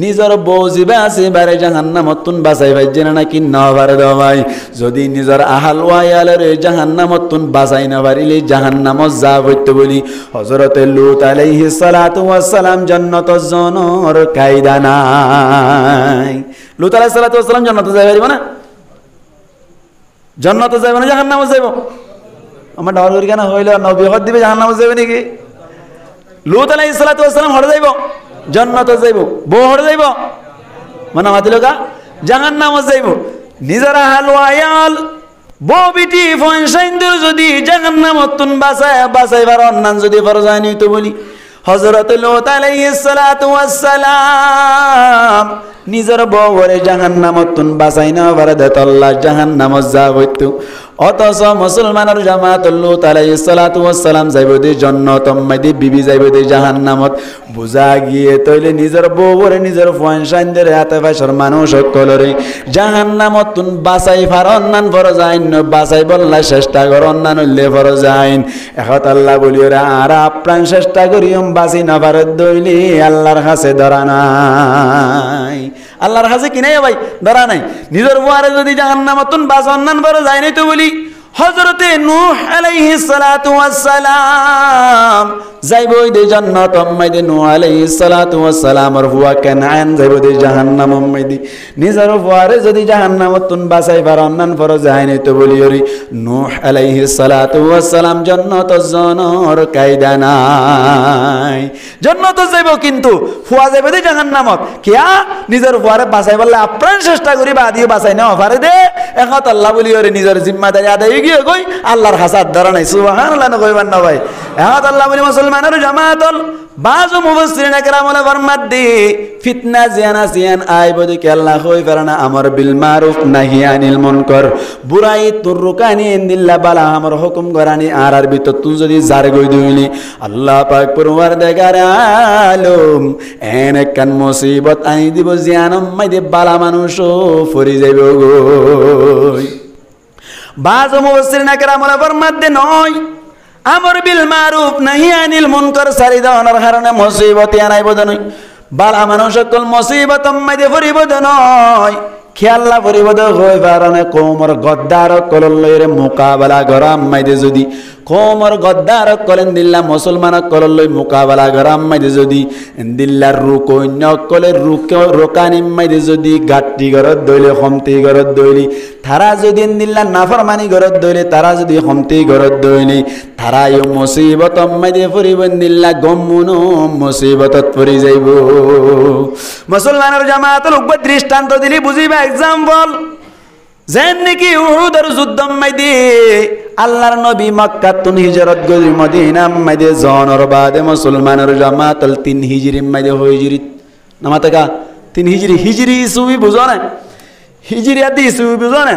নিজের বউ জিবা আছে বারে জাহান্নামত তুন বাঁচাই পাইছেন নাকি না পারে দবাই যদি নিজের আহাল ওয়ায়ালের জাহান্নামত তুন বাঁচাই না পারিলে জাহান্নামত যা হইতে বলি হযরতে লূত আলাইহিস সালাতু ওয়াস সালাম জান্নাতর জনর কায়দা নাই লূত আলাইহিস সালাতু ওয়াস সালাম জান্নাতে যাইবে না জান্নাতে যাইবে না জাহান্নামে যাইব আমার ডাওয়ার করি কেন হইল নবী হদ দিবে জাহান্নামে যাবে নাকি লূত আলাইহিস সালাতু ওয়াস সালাম হড়ে যাইব জান্নাতে যাইব বউ হড়ে যাইব মানে আমাদের লোকা জাহান্নামে যাইব নিজের আহাল ওয়ায়াল বউ বিটি ফনসাইন্দুর যদি জাহান্নামত তুন বাঁচাইবার অন্যান যদি ফরজ আইন হইতো বলি হযরত লূত আলাইহিস সালাতু ওয়াস সালাম নিজের বউরে জাহান্নামত তুন বাঁচাই না পারে দে আল্লাহ জাহান্নামত যা হইতো অথচ মুসলমানের জামাত লূত আলাইহিস সালাতু ওয়াস সালাম যাইব দে জান্নাত মাইদি বিবি যাইব দে জাহান্নামত বুঝা গিয়ে তইলে নিজের বউরে নিজের ফনসাইন্দের হাতে ফাইসর মানুষ সকলরে জাহান্নামত তুন বাঁচাই পারন নান ফরজ আইন বাঁচাই বললা চেষ্টা করন না নইলে ফরজ আইন এখন আল্লাহ বলিওরা আর আপ্রাণ চেষ্টা করিম বাঁচি না পারে দইলে আল্লাহর কাছে ধরা নাই আল্লাহর কাছে কি নাই ভাই ধরা নাই নিজের বুয়ারে যদি জাহান্নামত তুন বাঁচান নান ফরজ আইন তো বলি হযরতে নূহ আলাইহিস সালাতু ওয়াস সালাম যাইবো দে জান্নাত মাইদে নূহ আলাইহিস সালাতু ওয়াস সালামের হুয়া কানান যাইবো দে জাহান্নাম মাইদে নিজের বুয়ারে যদি জাহান্নামত তুন বাঁচাই পারন নান ফরজ আইন তো বলি ওরে নূহ আলাইহিস সালাতু ওয়াস সালাম জান্নাতর জনর কায়দা নাই জান্নাত যাইবো কিন্তু হুয়া যাইবো দে জাহান্নামত কিয়া নিজের বুয়ারে বাঁচাই বললে আপ্রাণ চেষ্টা করি বাদিও বাঁচাই না পারে দে এখন আল্লাহ বলি ওরে নিজের জিম্মাদারি আদায় গিয়ে কই আল্লাহর হাসাদ ধরা নাই সুবহানাল্লাহ না কইবার না ভাই এহাত আল্লাহ বলি মুসলমানের জামাতল বাজু মুফাসসিরিন একরাম বলে ফরমাদ্দি ফিতনা জিয়ান আইব দেখি আল্লাহ কই ফেরানা আমর বিল মারুফ নাহি আনিল মুনকার বুরাই তুরুকানি ইনদিল্লাহ বালা আমর হুকুম করানি আর ভিতর তুই যদি জারে গই দিলি আল্লাহ পাক পরওয়ারদিগার আলম এনে কান মুসিবত আনি দিব জিয়ানম মাইদে বালা মানুষও ফরি যাইব গো বাজু মুফাসসিরিন একরাম বলে ফরমাদ্দি নয় আমর বিল মারুফ নাহি আনিল মুনকার সারি দাওয়ার কারণে মুসিবত আনাইব নয় বালা মানুষ সকল মুসিবত মাইদে ফরিব নয় খেয়াল্লা ফরিব হই কারণে কোমর গদ্দার কললইরে মোকাবেলা গরাম মাইদে যদি কোমর গদ্দার কলেন দিল্লা মুসলমান কললই মোকাবেলা গরাম মাইদে যদি দিল্লার রুকৈন্য কলে রোকানি মাইদে যদি গাট্টি গরত দইলে খমতি গরত দইলি তারা যদি দিল্লা নাফরমানি গরত দইলে তারা যদি খমতি গরত দইলি তারা ইউ মুসিবত মাইদে ফরিব দিল্লা গম্মুনো মুসিবতত পরি যাইব মুসলমানের জামাতের উপর দৃষ্টান্ত দিলি বুঝিবা এক্সাম্পল যেন নাকি উহুদের যুদ্ধ মাইদে আল্লাহর নবী মক্কা তুন হিজরত গরি মদিনা মাইদে জনর বাদে মুসলমানের জামাতল 3 হিজরি মাইদে হিজরি নামাতাকা 3 হিজরি হিজরি সুবি বুঝো না হিজরি আদি সুবি বুঝো না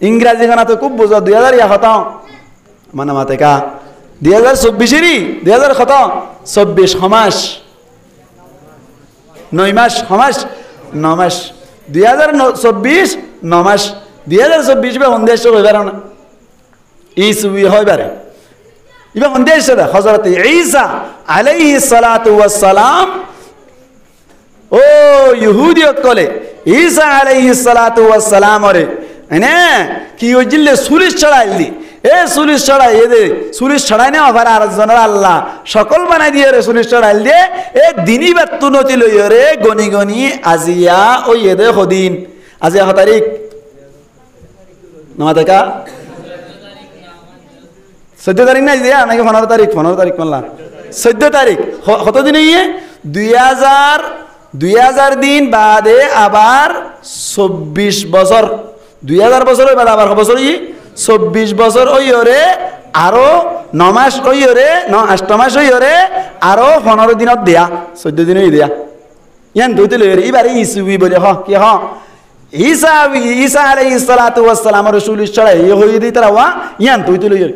ইংরেজি গানা তো খুব বুঝো 2000 হতা মানে মাতাকা 2024 রি 2000 কত 24 হমাস 9 মাস হমাস 9 মাস 2024 9 মাস 2024 বে সন্দেশ হইবার না ইসুবি হইবারে ইবা সন্দেশ রে হযরত ঈসা আলাইহিস সালাতু ওয়াস সালাম ও ইহুদি কলে ঈসা আলাইহিস সালাতু ওয়াস সালাম রে এনে কি ওজিলে সুলিশ চড়াইলি এ সুলিশ চড়াই এদে সুলিশ চড়াই না আবার আর জনের আল্লাহ সকল বানাই দিয়ে রে সুলিশ চড়াইল দিয়ে এ দিনই বাত্তু নতি লই রে গনি গনি আজিয়া ওই এদে হদিন আজিয়া হ তারিখ নমা দেখা 14 তারিখ না দিয়া নাকি 15 তারিখ মানলা 14 তারিখ কত দিন ইয়ে 2000 দিন বাদে আবার 24 বছর 2000 বছর বাদে আবার বছর ই 24 বছর ওইরে আরো 9 মাস ওইরে 8 মাস ওইরে আরো 15 দিনত দিয়া 14 দিনই দিয়া ইয়ান দুইতে লইরে এবারে ইসুবি বলে হ কি হ ঈসা আলাইহিস সালাতু ওয়াস সালাম রাসূল চড়াই এ হই দি তারা ওয়া ইয়ান দুইতে লইরে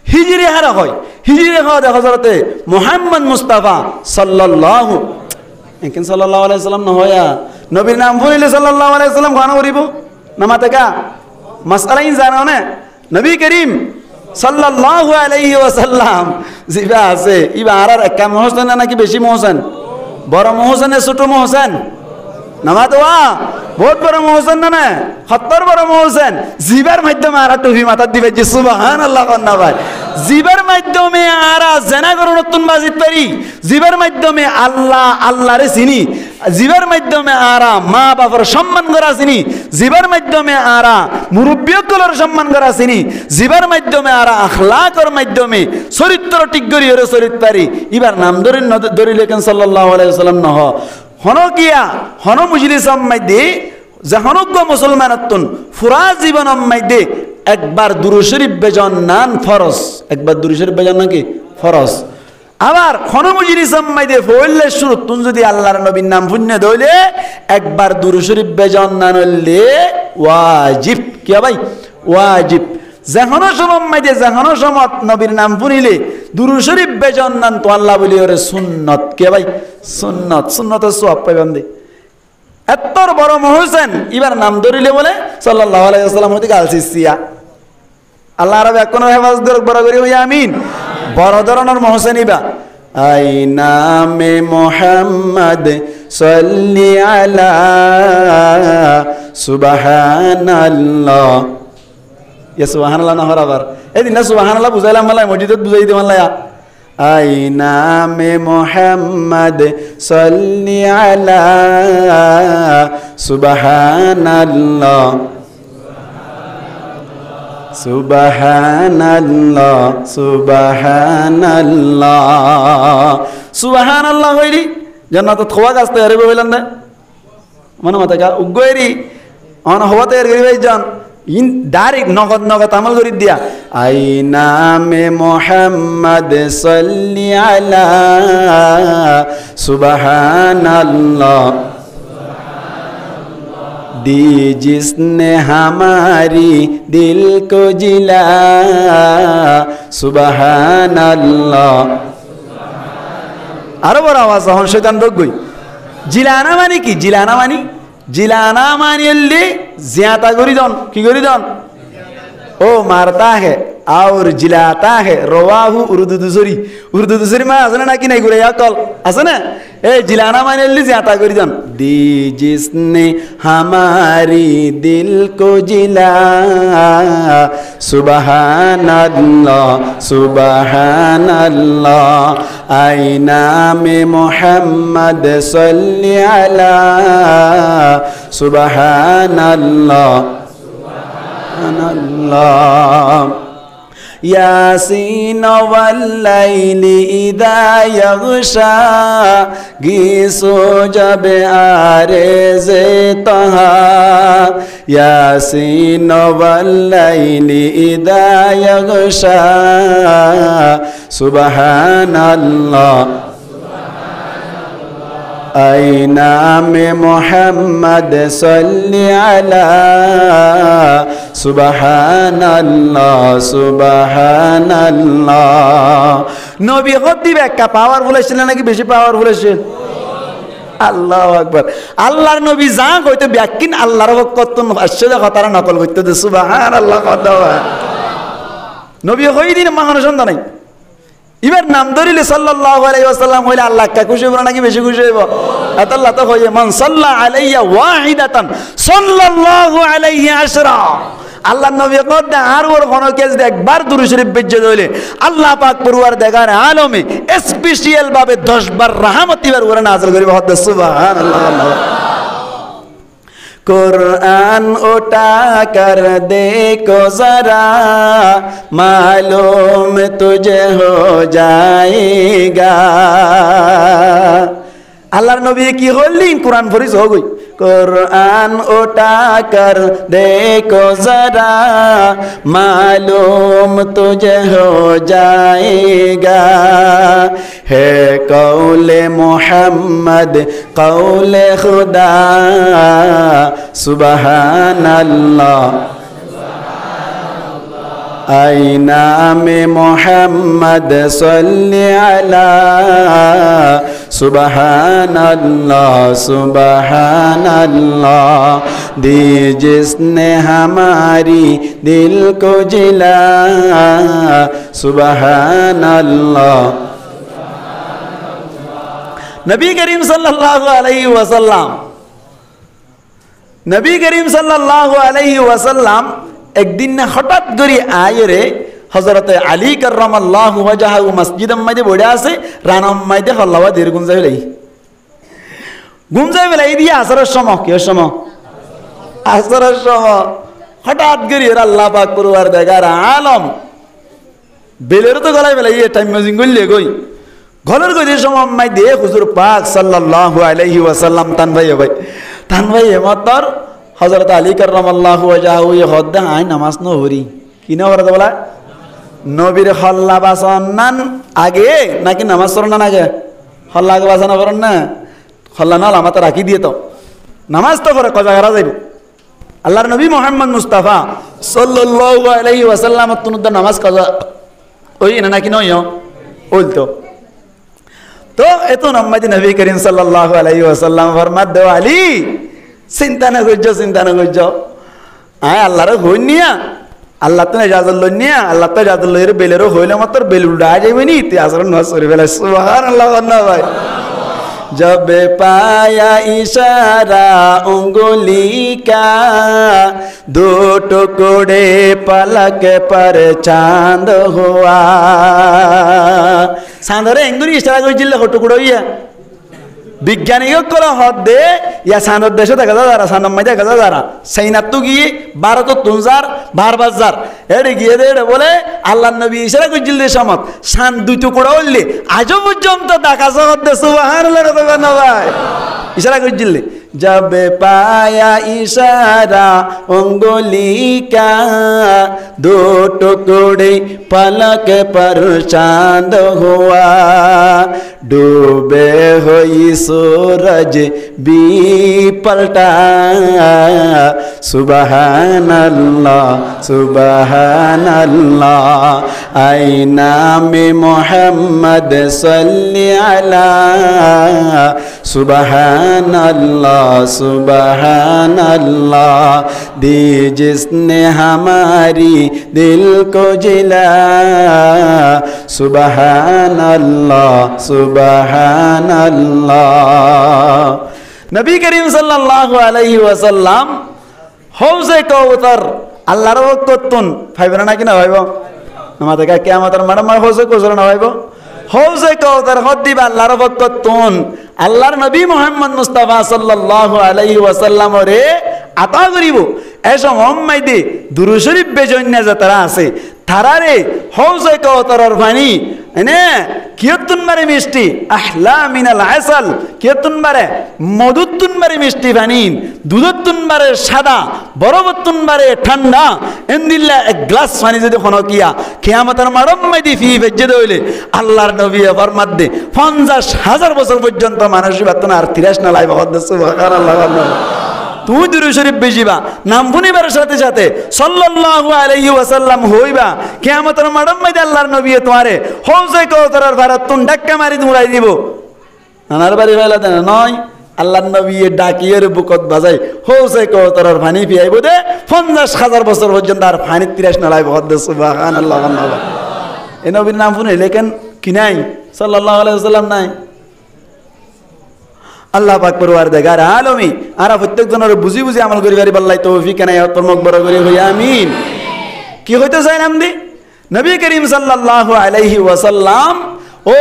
হিজরি হারা হয় হিজরি হয় হযরতে মুহাম্মদ মুস্তাফা সাল্লাল্লাহু আলাইহি সাল্লাম না হয়া নবীর নাম বলিলে সাল্লাল্লাহু আলাইহি সাল্লাম গান করিব নামাতাকা মাসআলাইন জানো না নবী করিম সাল্লাল্লাহু আলাইহি ওয়াসাল্লাম জিবা আছে ইবা আরার একা মোহসেন নাকি বেশি মোহসেন বড় মোহসেন ছোট মোহসেন নামাতোয়া বহুত বড় মোহসেন না 70 বড় মোহসেন জিবার মাধ্যমে আরা টুপি মাথা দিবে যে সুবহানাল্লাহ কন্না ভাই জিবার মাধ্যমে আরা জেনা করো নতুন বাজিত পারি জিবার মাধ্যমে আল্লাহরে চিনি জিবার মাধ্যমে আরা মা বাবার সম্মান করা চিনি জিবার মাধ্যমে আরা মুরব্বিয়কলের সম্মান করা চিনি জিবার মাধ্যমে আরা আখলাকর মাধ্যমে চরিত্র ঠিক করি ওরে চরিত পারি এবার নাম ধরিলে কেন সাল্লাল্লাহু আলাইহি ওয়াসাল্লাম নহ হনকিয়া হন মুজলিসম মাইদে জাহানজ্ঞ মুসলমানতুন ফুরা জীবনম মাইদে একবার দুরূদ শরীফ বেজন নান ফরজ একবার দুরূদ শরীফ বেজন নাকি ফরজ আবার হন মুজলিসম মাইদে ফইলে শুরু তুন যদি আল্লাহর নবীর নাম পুণ্য দইলে একবার দুরূদ শরীফ বেজন নান হইলে ওয়াজিব কি ভাই ওয়াজিব জাহানো সমম মাইদে জাহানো সমত নবীর নাম পুনিলে দুরূদ শরীফ বেজন নান তো আল্লাহ বলি ওরে সুন্নত কে ভাই সুন্নত সওয়াব পাইবেন দে এতর বড় মোহসেন এবার নাম ধরিলে বলে সাল্লাল্লাহু আলাইহি ওয়াসাল্লাম হতে গালসিয়া আল্লাহ রাব্বি কোন হেফাজত করুক বড় করি হই আমিন বড় ধরনের মোহসেন ইবা আই নামে মুহাম্মদ সাল্লি আলা সুবহানাল্লাহ ইয়া সুবহানাল্লাহ না হরাবার এদিন না সুবহানাল্লাহ বুঝাইলাম মালাই মসজিদত বুঝাই দিলাম লায়া আই নামে মুহাম্মদ সাল্লি আলা সুবহানাল্লাহ সুবহানাল্লাহ সুবহানাল্লাহ হইরি জান্নাত খোয়া গাছতে আরে বইলেন না মনে মাথা উগ্গইরি অন হওয়াতে এর গরি ভাই জান ইন ডাইরেক্ট নগদ নগদ আমল করে দিয়া আই নামে মোহাম্মদ সাল্লি আলা সুবহানাল্লাহ दी जिसने हमारी दिल को जिला सुबहान अल्लाह আরো বড় আওয়াজ হন শয়তান দগই জিলানা মানে কি জিলানা মানে হলে জিয়াতা করি দন কি করি দন ও মারতা है और जिलाता है रवाहु उर्दू दूसरी में আছে না কি নাই ঘুরে কল আছে না এই জিলানা মানে হলে জিয়াতা করি দন दी जिसने हमारी दिल को जिला सुबहान अल्लाह आई नामे मोहम्मद सल्ली अला सुबहान अल्लाह यासीन वल्लैली इदा यग़शा गीसो जब आरेज़े तहा यासीन वल्लैली इदा यग़शा सुबहान अल्लाह आई नामे मोहम्मद सल्ली अला সুবহানাল্লাহ নবী হদি ব্যাখ্যা পাওয়ারফুল ছিলেন নাকি বেশি পাওয়ারফুল ছিলেন আল্লাহু আকবার আল্লাহর নবী যা কইতে ব্যাখ্যান আল্লাহর কত আসলে কথাটা নকল করতে দে সুবহানাল্লাহ কদওয়া নবী হই দিন মহানুসন্ধান নাই এবার নাম ধরিলে সাল্লাল্লাহু আলাইহি ওয়াসাল্লাম হইলে আল্লাহ কা খুশি হবে নাকি বেশি খুশি হইব আল্লাহ তো কইয়ে মান সাল্লা আলাইয়া ওয়াহিদাতান সাল্লাল্লাহু আলাইহি আশরা আল্লাহ নবী কত আর ওর কোন কেস একবার দুরূদ শরীফ বেজে হইলে আল্লাহ পাক পরওয়ারদিগার আলমে স্পেশাল ভাবে 10 বার রহমত বার ওরে নাযিল করিবে হদ সুবহানাল্লাহ कुरान उठा कर देखो जरा मालूम तुझे हो जाएगा আল্লাহর নবী কি হলেন কুরআন ফরিজ हो गई कुरान उठा कर देखो जरा मालूम तुझे हो जाएगा है कौले मोहम्मद कौले खुदा सुबहान अल्लाह आई नामे मोहम्मद सल्ली अला सुबहान अल्लाह दी जिसने हमारी दिल को जिला सुबहान अल्लाह नबी करीम सल्लल्लाहु अलैहि वसल्लम एक दिन हठाৎ করে আয়রে হযরত আলী কাররামাল্লাহু ওয়াজহু মসজিদের মধ্যে বড়ে আছে রানাম মধ্যে হল্লাওয়া দের গুঞ্জাই বেলাই দিয়া আসরের সময় কি সময় আসরের সময় হঠাৎ করে আল্লাহ পাক পরওয়ারদিগার আলম বেলের তো গলায় বেলাই টাইম ম্যাজিং করলে গই ঘরের গই সময় মধ্যে হুজুর পাক সাল্লাল্লাহু আলাইহি ওয়াসাল্লাম তান ভাই এমতর হযরত আলী কাররামাল্লাহু ওয়াজহু এ হদ্দা আই নামাজ ন হরি কি না হরদ বলা নবীর হল্লা বাসনান আগে নাকি নামাজ পড়ান আগে হল্লা আগে বাসনা করেন না হল্লা না আমাতে রাখি দিয়ে তো নামাজ তো করে কজা করা যাইব আল্লাহর নবী মুহাম্মদ মুস্তাফা সাল্লাল্লাহু আলাইহি ওয়াসাল্লাম তুনুদ নামাজ কজা ওই না নাকি নয় বলতো তো এত নামাজি নবী করিম সাল্লাল্লাহু আলাইহি ওয়াসাল্লাম ফরমাত দে আলী চিন্তা না করছো আয় আল্লাহর হইনিয়া আল্লাহ তো ইজাজত লইনিয়া আল্লাহ তো ইজাজত লইরে বেলেরও হইলে মাত্র বেল উল্টা যাবে নি তে আসর নস করে বেলা সুবহানাল্লাহ না ভাই जब पाया इशारा उंगली का दो टुकड़े पलक पर चांद हुआ चांदरे एंगुरी इशारा করে দিলে টুকড়ো হইয়া বিজ্ঞানীসকল হদে ইয়া চাঁদর দেশে দেখা যারা চাঁদর মাঝে দেখা যারা চাইনাত গিয়ে ভারত তুনজার বারবাজার এড়ে গিয়ে দেড়ে বলে আল্লাহ নবী ইশারা করছিল সমত চাঁদ দুই টুকরা হইলে আজও পর্যন্ত দেখা হদে সুবহানাল্লাহ না ভাই ইশারা করছিল जब पाया इशारा उंगली का, दो टुकड़े पलक पर चांद हुआ, डूबे हुई सूरज भी पलटा, सुबहान अल्लाह सुबहान अल्लाह, आईना में मोहम्मद सल्ली अला, सुबहान अल्लाह सुबहान अल्लाह, दी जिसने हमारी दिल को जिला, सुबहान अल्लाह सुबहान अल्लाह। नबी करीम सल्लल्लाहु अलैहि वसल्लम हौज़े कौसर আল্লাহর ওয়াক্ততুন ফাইবরা নাকি না ভাইব আমাদের কা কিয়ামতের মাঠে মাঠে হৌজে কৌসর না ভাইব হৌজে কৌসর হদ্দিবা আল্লাহর ওয়াক্ততুন আল্লাহর নবী মুহাম্মদ মুস্তাফা সাল্লাল্লাহু আলাইহি ওয়াসাল্লাম রে আতা করিব এসব উম্মাইদি দুরূদ শরীফ বেজন্যা যারা আছে তারারে হৌজে কৌসরের পানি এনে কিয়তুন মারে মিষ্টি আহলা মিনাল আসাল কিয়তুন মারে মধুতুন মারে মিষ্টি পানি দুধতুন মারে সাদা বরফতুন মারে ঠান্ডা এন্দিল্লা এক গ্লাস পানি যদি খনকিয়া কিয়ামতের মারম্মাইদি ফি বেজ্জে হইলে আল্লাহর নবী ফরমাত দে 50,000 বছর পর্যন্ত মানুষ বাতনা আর তিরাস না লাইব সুবহানাল্লাহ। তুই দুরূদ শরীফ বেজিবা নাম শুনিবার সাথে সাথে সাল্লাল্লাহু আলাইহি ওয়াসাল্লাম হইবা কিয়ামতের মাঠের মধ্যে আল্লাহর নবী তোমারে হৌজে কওসারের ভারত তুন ধাক্কা মারি উড়াই দিব নানার বাড়ি ফেলা দেন নয় আল্লাহর নবী ডাকিয়ের বুকত বাজাই হৌজে কওসারের পানি পিয়াইব দে 50,000 বছর পর্যন্ত আর পানি তিরাস না লাইব সুবহানাল্লাহ। এই নবীর নাম শুনে কেন কি নাই সাল্লাল্লাহু আলাইহি ওয়াসাল্লাম নাই আল্লাহ পাক পরওয়ারদিগার আলমী আর প্রত্যেক জনের বুঝি বুঝি আমল করি পারি আল্লাহ তৌফিক এনাই তোর মুখ বড় করে হই আমিন। কি হইতে চাইলাম দি নবী করিম সাল্লাল্লাহু আলাইহি ওয়াসাল্লাম ও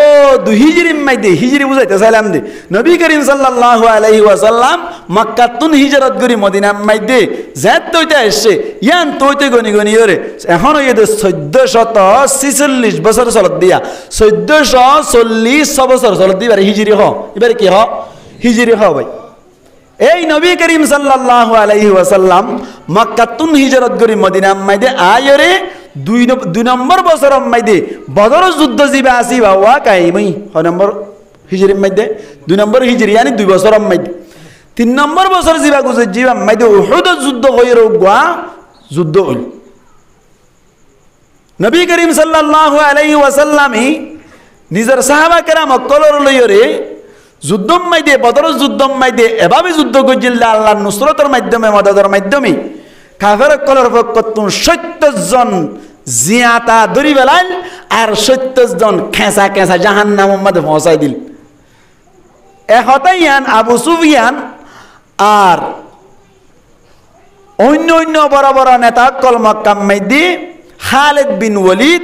দু হিজরির মধ্যে হিজরি বুঝাইতে চাইলাম দি নবী করিম সাল্লাল্লাহু আলাইহি ওয়াসাল্লাম মক্কা তুন হিজরত করি মদিনার মধ্যে যেত তৈতে আসছে ইয়ান তৈতে গনি গনি ওরে এখন এদের 1446 বছর চলত দিয়া 1440 বছর চলত দিবার হিজরি হ এবারে কি হ হিজরি হ ভাই। এই নবী করিম সাল্লাল্লাহু আলাইহি ওয়াসাল্লাম মক্কা তুন হিজরত করি মদিনার মধ্যে আয়রে দুই নম্বর বছরের মধ্যে বদর যুদ্ধ জিবা আসি বাবা কাইমই হ নম্বর হিজরির মধ্যে 2 নম্বর হিজরি yani 2 বছরের মধ্যে 3 নম্বর বছর জিবা গুজে জিবা মধ্যে উহুদ যুদ্ধ হইরো গোয়া যুদ্ধ হল। নবী করিম সাল্লাল্লাহু আলাইহি ওয়াসাল্লামই নিজের সাহাবা কেরাম কলর লইরে যুদ্ধম মাইদে বদর যুদ্ধম মাইদে এভাবে যুদ্ধ করছিল আল্লাহর নুসরতের মাধ্যমে মদদের মাধ্যমে কাফের কলর পক্ষতুন 70 জন জিয়াতা ধরি বেলাল আর 70 জন খেসা খেসা জাহান্নামের মধ্যে পৌঁছাই দিল। এহতাইয়ান আবু সুফিয়ান আর অন্য অন্য বড় বড় নেতা কল মক্কা মাইদে খালিদ বিন ওয়ালিদ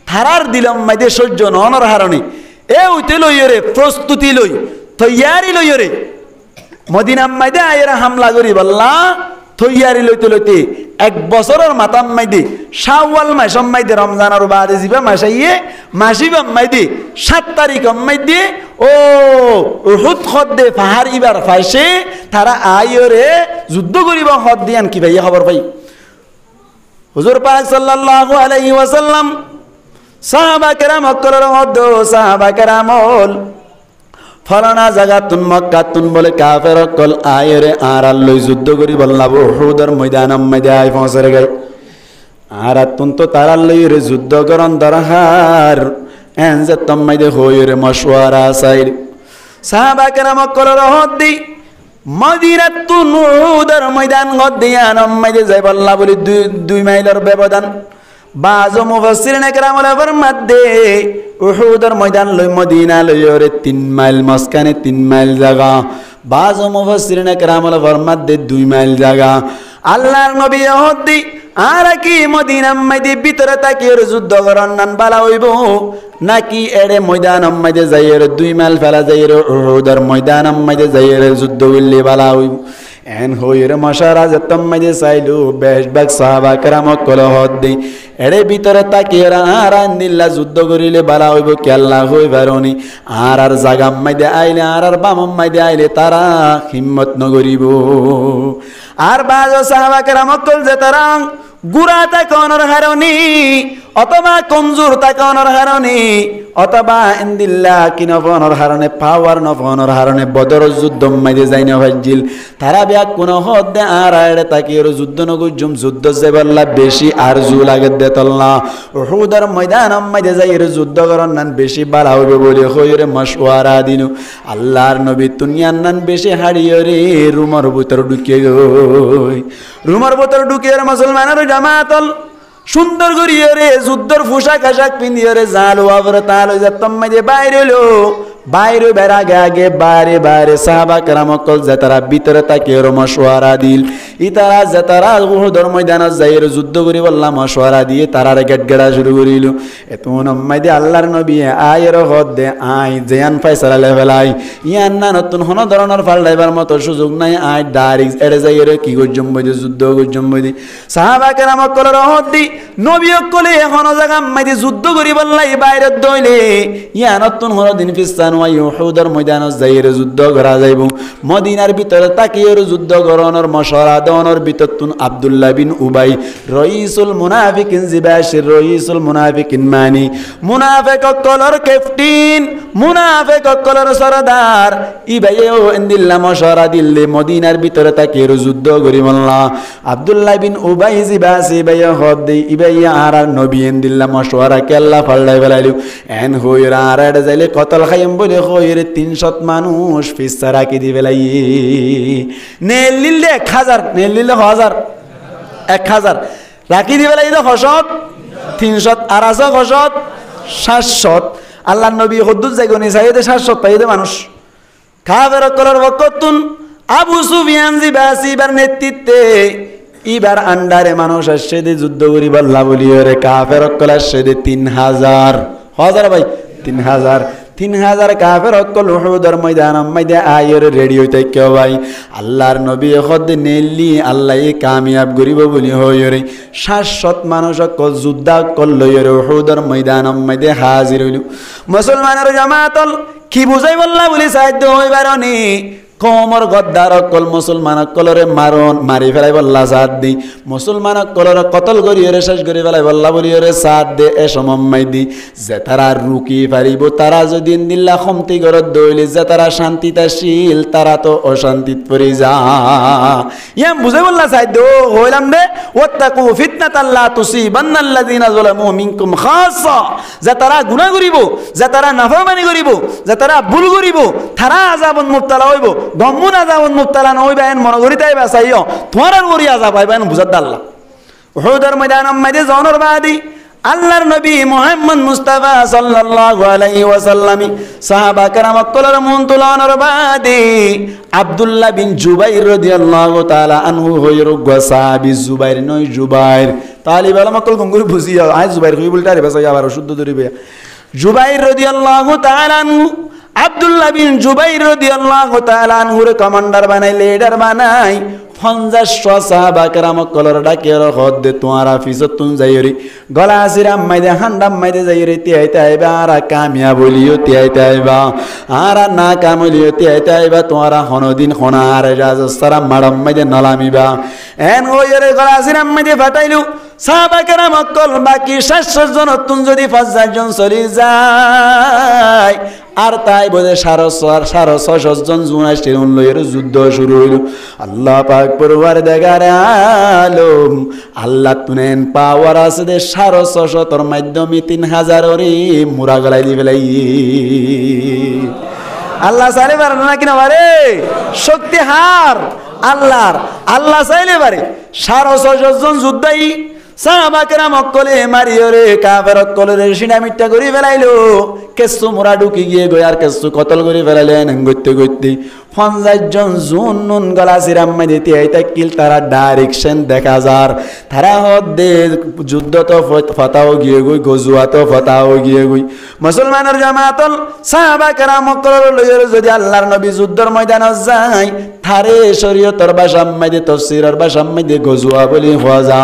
থারার দিলম মাইদে সহ্য ননর হারণে এ উইতে লইরে প্রস্তুতি লই তৈয়ারি লইরে মদিনার মাইদে আয়েরা হামলা করি বললা তৈয়ারি লইতে লইতে 1 বছরের মাতাম মাইদে শাওয়াল মাসম মাইদে রমজানের বাদে জিবা মাসাইয়ে মাসিবাম মাইদে 7 তারিখ মাইদে ও উহুদ খদ্দে পাহাড় ইবার ফাইসে তারা আয়রে যুদ্ধ করিবা হদ দিয়ান কি ভাই খবর পাই হুজুর পাক সাল্লাল্লাহু আলাইহি ওয়াসাল্লাম সাহাবা কেরাম অকরের মধ্য সাহাবা কেরামল ফলানা জায়গা তুন মক্কা তুন বলে কাফের অকল আয়রে আর আল্লই যুদ্ধ করি বললাম উহুদের ময়দানম মধ্যে আই পৌঁছে গেল আর তুন তো তার আল্লইরে যুদ্ধ করন দরহার এন যে তম মধ্যে হইরে মশওয়ারা সাইড সাহাবা কেরাম অকরের হদ্দি মদিনা তুন উহুদের ময়দান গদিয়ানম মধ্যে যাই বললা বলি 2 মাইলের ব্যবধান বাজো মুফাসসিরিন একরামুল ফরমাদে উহুদের ময়দান লই মদিনা লইরে 3 মাইল মাসখানে 3 মাইল জায়গা বাজো মুফাসসিরিন একরামুল ফরমাদে 2 মাইল জায়গা আল্লাহর নবী হদ্দি আর কি মদিনার মধ্যে ভিতরে তাকিয়ে যুদ্ধ করার নান বালা হইব নাকি এড়ে ময়দানের মধ্যে যাইয়ে 2 মাইল ফেলা যাইয়ে উহুদের ময়দানের মধ্যে যাইয়ে যুদ্ধ করলে বালা হইব এন হইরে মশারা যেতম মাঝে চাইলু বেশবাগ সাহাবা কেরাম কলহত দি এড়ে ভিতরে তাকিয়ে আর আন্দিল্লা যুদ্ধ করিলে বালা হইব কেল্লা হই পারনি আর জাগাম মাইদে আইলে আর বামম মাইদে আইলে তারা হিম্মত নগরিব আর বাজো সাহাবা কেরাম কল যে তারা গুড়া তাকানোর হারণি অথবা কমজোর তাকানোর হারণি অথবা ইন্দিল্লা কিনফনের হারণে পাওয়ার নফনের হারণে বদর যুদ্ধ মাইদে যাই না ভাজিল তারা ব্যাগ কোন হদ দে আর আড়ে তাকি ওর যুদ্ধ নগুজুম যুদ্ধ যাইবাল্লা বেশি আর জু লাগে দেতল্লা উহুদের ময়দান মাইদে যাই এর যুদ্ধ করার নান বেশি বাড়া হইবে বলে হইরে মশওয়ারা দিনু আল্লাহর নবী দুনিয়ার নান বেশি হাড়িয়ে রে রুমার ভিতর ঢুকিয়ে গই রুমার ভিতর ঢুকিয়ে মুসলমানের জামাতল সুন্দর করিয়ে রে যুদ্ধর পোশাক আশাক পিন্দিয়ে রে জাল ওয়াবরে তাল হয়ে যেতাম মাঝে বাইরে এলো বাইরে বের আগে আগে বাইরে বাইরে সাহাবা কেরাম কল যে তারা ভিতরে তাকে মশওয়ারা দিল ই তারা যে তারা উহুদের ময়দানত যাই যুদ্ধ করি বললাম মশওয়ারা দিয়ে তারারে গেট গেড়া শুরু করিল এত নম্মাইদে আল্লাহর নবী আয়ের হদ দে আই জেয়ান ফাইসালা লেভেলাই ইয়ান না নতুন হন ধরনের ফাল্টাইবার মতো সুযোগ নাই আই ডাইরেক্ট এড়ে যাই রে কি গজ্জম বইদি যুদ্ধ গজ্জম বইদি সাহাবা কেরাম কলের হদ দি নবী কলে এখন জায়গা মাইদি যুদ্ধ করি বললাই বাইরে দইলে ইয়া নতুন হন দিন ফিস্তান উহুদের ময়দানত যাইরে যুদ্ধ করা যাইব মদিনার ভিতরে তাকিয়ে যুদ্ধ করানোর মশওয়ারা দেওয়ানোর ভিতর তুন আব্দুল্লাহ বিন উবাই রইসুল মুনাফিকিন জিবাশির রইসুল মুনাফিকিন মানি মুনাফিক কলর ক্যাপ্টেন মুনাফিক কলর সরদার ইবাইও ইন্দিল্লা মশওয়ারা দিল্লে মদিনার ভিতরে তাকিয়ে যুদ্ধ করি বললা আব্দুল্লাহ বিন উবাই জিবাসি ইবাইয়া হদ দেই ইবাইয়া আর নবী ইন্দিল্লা মশওয়ারা কেল্লা ফাল্লাই ফেলাইলু এন হইরা আর যাইলে কতল খাইম বলে হইরে 300 মানুষ ফিসা রাখি দিবে লাই নেল লিলে 1000 নেল লিলে 1000 রাখি দিবে লাই তো হসত 300 আর আছে হসত 700 আল্লাহর নবী হুদ্দুস জায়গনি চাইতে 700 পাইতে মানুষ কাফের কলর ওয়াক্তুন আবু সুফিয়ান জিবাসিবার নেতৃত্বে এবার আন্ডারে মানুষ আসছে দে যুদ্ধ করি বল্লা বলি রে কাফের কল আসছে দে 3000 ভাই 3000 কাফের অকল উহুদের ময়দান মাইদে আয়ের রেডি হইতে কেউ ভাই আল্লাহর নবী খদ নেলি আল্লাহ কামিয়াব করিব বলি হইরে 700 মানুষ অকল যুদ্ধ করল উহুদের ময়দান মাইদে হাজির হইল মুসলমানের জামাতল কি বুঝাই বললা বলি সাহায্য হইবারনি কমর গদ্দার অকল মুসলমান অকলরে মারি ফেলাই বল্লা সাথ দি মুসলমান অকলরে কতল করিয়ে শেষ করে ফেলাই বল্লা বলিয়ে সাথ দে এ সমম্মাই দি যে তারা রুকি পারিব তারা যদি দিল্লা খমতি ঘরত দইলে যে তারা শান্তিতাশীল তারা তো অশান্তিত পড়ে যা ইয়াম বুঝে বললা সাথ দে হইলাম দে ওয়াত্তাকু ফিতনাতাল লা তুসিবান্নাল্লাযিনা যালামু মিনকুম খাসসা যে তারা গুনাহ করিব যে তারা নাফরমানি করিব যে তারা ভুল করিব তারা আযাবন মুবতালা হইব গম্মুন আযাবন মুবতালা নইবা এন মন করি তাই বাসাইও তোমার আর করি আযাব পাইবেন বুঝাত আল্লাহ উহুদের ময়দানের মধ্যে জনর বাদি আল্লাহর নবী মুহাম্মদ মুস্তাফা সাল্লাল্লাহু আলাইহি ওয়াসাল্লাম সাহাবা کرام কলর মন তুলানোর বাদি আব্দুল্লাহ বিন জুবাইর রাদিয়াল্লাহু তাআলা আনহু হইর সাহাবী জুবাইর নয় জুবাইর তালিব আলম কল গঙ্গুর বুঝিয়া আই জুবাইর কই বলটা রে বাসাই আবার শুদ্ধ ধরিবে জুবাইর রাদিয়াল্লাহু তাআলা আনহু আব্দুল্লাহ বিন জুবাইর রাদিয়াল্লাহু তাআলা আনহুর কমান্ডার বানাই লিডার বানাই 50 সাহাবা کرام কলর ডাকে রহদ দে তোমারা ফিজত তুন যাইরি গলা আসিরাম মাইদে হান্ডাম মাইদে যাইরি তিয়াইতে আইবা আর কামিয়া বলিও তিয়াইতে আইবা আর না কামলিও তিয়াইতে আইবা তোমারা হনদিন হনার রাজসারা মাডাম মাইদে নলামিবা এন ওইরে গলা আসিরাম মাইদে ফাটাইলু সাহাবা کرام কল বাকি 700 জন তুন যদি 50 জন চলি যায় আর তাই বোধে 650 জন জুনাইস্টের লইয়ের যুদ্ধ শুরু হইল আল্লাহ পাক পরওয়ারদিগার আলম আল্লাহ তুনেন পাওয়ার আছে দে 650 তোর মাধ্যমে 3000 ওরে মুরা গলাই দি ফেলাই আল্লাহ চাইলে পারে না কিনা পারে শক্তি হার আল্লাহ চাইলে পারে 650 জন যুদ্ধাই সাহাবা کرام অকলে মারিয়রে কাফের অকলে সিনা মিট্টা করি ফেলাইলো কেসু মোরা ঢুকি গিয়ে গয় আর কেসু কতল করি ফেলাইলেন গইতে 50 জন জুন নুন গলা সিরাম মাইদে তিয়াই তাকিল তারা ডাইরেকশন দেখা যার তারা হদ্দে যুদ্ধ তো ফতাও গিয়ে গই গজুয়া তো ফতাও গিয়ে গই মুসলমানের জামাতল সাহাবা কেরাম কলর লইয়ের যদি আল্লাহর নবী যুদ্ধের ময়দানে যায় থারে শরীয়তর ভাষার মধ্যে তাফসীরের ভাষার মধ্যে গজুয়া বলি হওয়া যা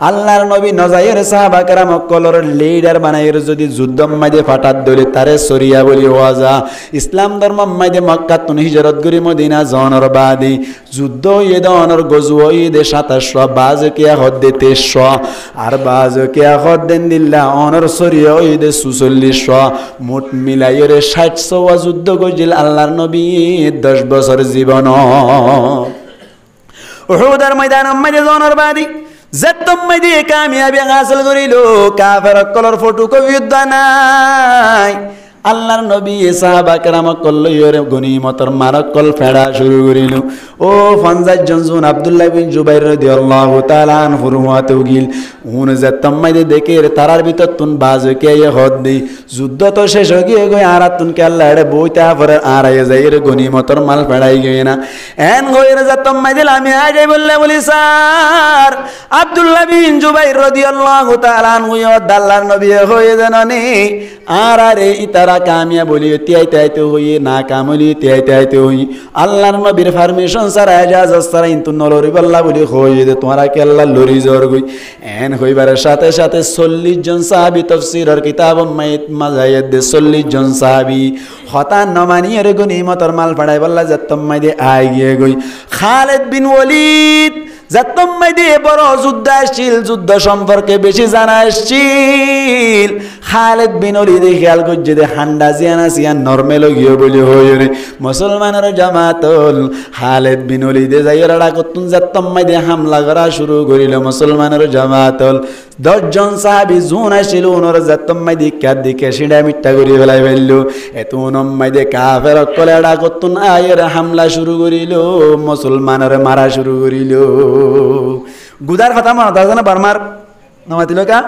আল্লাহর নবী নজায়ের সাহাবা কেরাম কলর লিডার বানাইয়ের যদি যুদ্ধর মধ্যে ফাটাত দলে তারে শরিয়া বলি হওয়া যা ইসলাম ধর্ম মধ্যে মক্কা তুন হিজরত করি মদিনা জনর বাদি যুদ্ধ ইদনর গজুয়া ঈদে 2700 বাজকিয়া হদ্দে 2300 আর বাজকিয়া হদ্দেন দিল্লা অনর শরিয়া ঈদে 4600 মোট মিলাইয়ের 60 যুদ্ধ গজিল আল্লাহর নবী 10 বছর জীবন উহুদের ময়দান মধ্যে জনর বাদি জেতম মধ্যে কামিয়াবি হাসিল করিল কাফের কলর ফটো কবি যুদ্ধ নাই আল্লাহর নবী সাহাবা কেরাম কল্লইরে গনিমতর মারক কল ফেড়া শুরু করিল ও 50 জন জুন আব্দুল্লাহ বিন জুবাইর রাদিয়াল্লাহু তাআলা আনহু রুয়াতে গিল উন জেতম মধ্যে দেখে তারার ভিতর তুন বাজকে হদ্দি যুদ্ধ তো শেষ হয়ে গিয়ে গই আর তুন কে আল্লাহ রে বইতা পরে আর যাইর গনিমতর মাল ফেড়াই গই না এন গইরে জেতম মধ্যে আমি আগে বলি স্যার আব্দুল্লাহ বিন জুবাইর রাদিয়াল্লাহু তাআলা আনহু আল্লাহর নবী হয়ে জানানি আর আরে ইতারা কামিয়া বলি তিয়াইতে হই না কামলি তিয়াইতে হই আল্লাহর নবীর পারমিশন ছাড়া ইজাজত ছাড়া ইন্তু নলরি বল্লা বলি হই দে তোমারা কে আল্লাহ লরি জর গই এন হইবার সাথে সাথে 40 জন সাহাবী তাফসীরের কিতাব মাজায়াদ 40 জন সাহাবী হতা নমানিয়ের গনিমতর মাল ফাড়াই বল্লা জাতম মাইদে আই গিয়ে গই খালিদ বিন ওয়ালিদ জাতম মাইদে বড় যুদ্ধ আসছিল যুদ্ধ সম্পর্কে বেশি জানা আসছিল খালিদ বিন ওয়ালিদ খেয়াল করছে যে হান্ডা জিয়ানা সিয়ান নরমাল গিয়ে বলি হই রে মুসলমানের জামাতল খালিদ বিন ওয়ালিদ যাইরা কতুন জাতম মাইদে হামলা করা শুরু করিল মুসলমানের জামাতল 10 জন সাহাবী জুন আসছিল ওনর জাতম মাইদে কাদ দিকে সিডা মিট্টা করি ফেলাই ফেলল এতুন মাইদে কাফের কলেডা কতুন আয়ের হামলা শুরু করিল মুসলমানের মারা শুরু করিল গুদার কথা মনত আছে না বারমার নমাতিল কা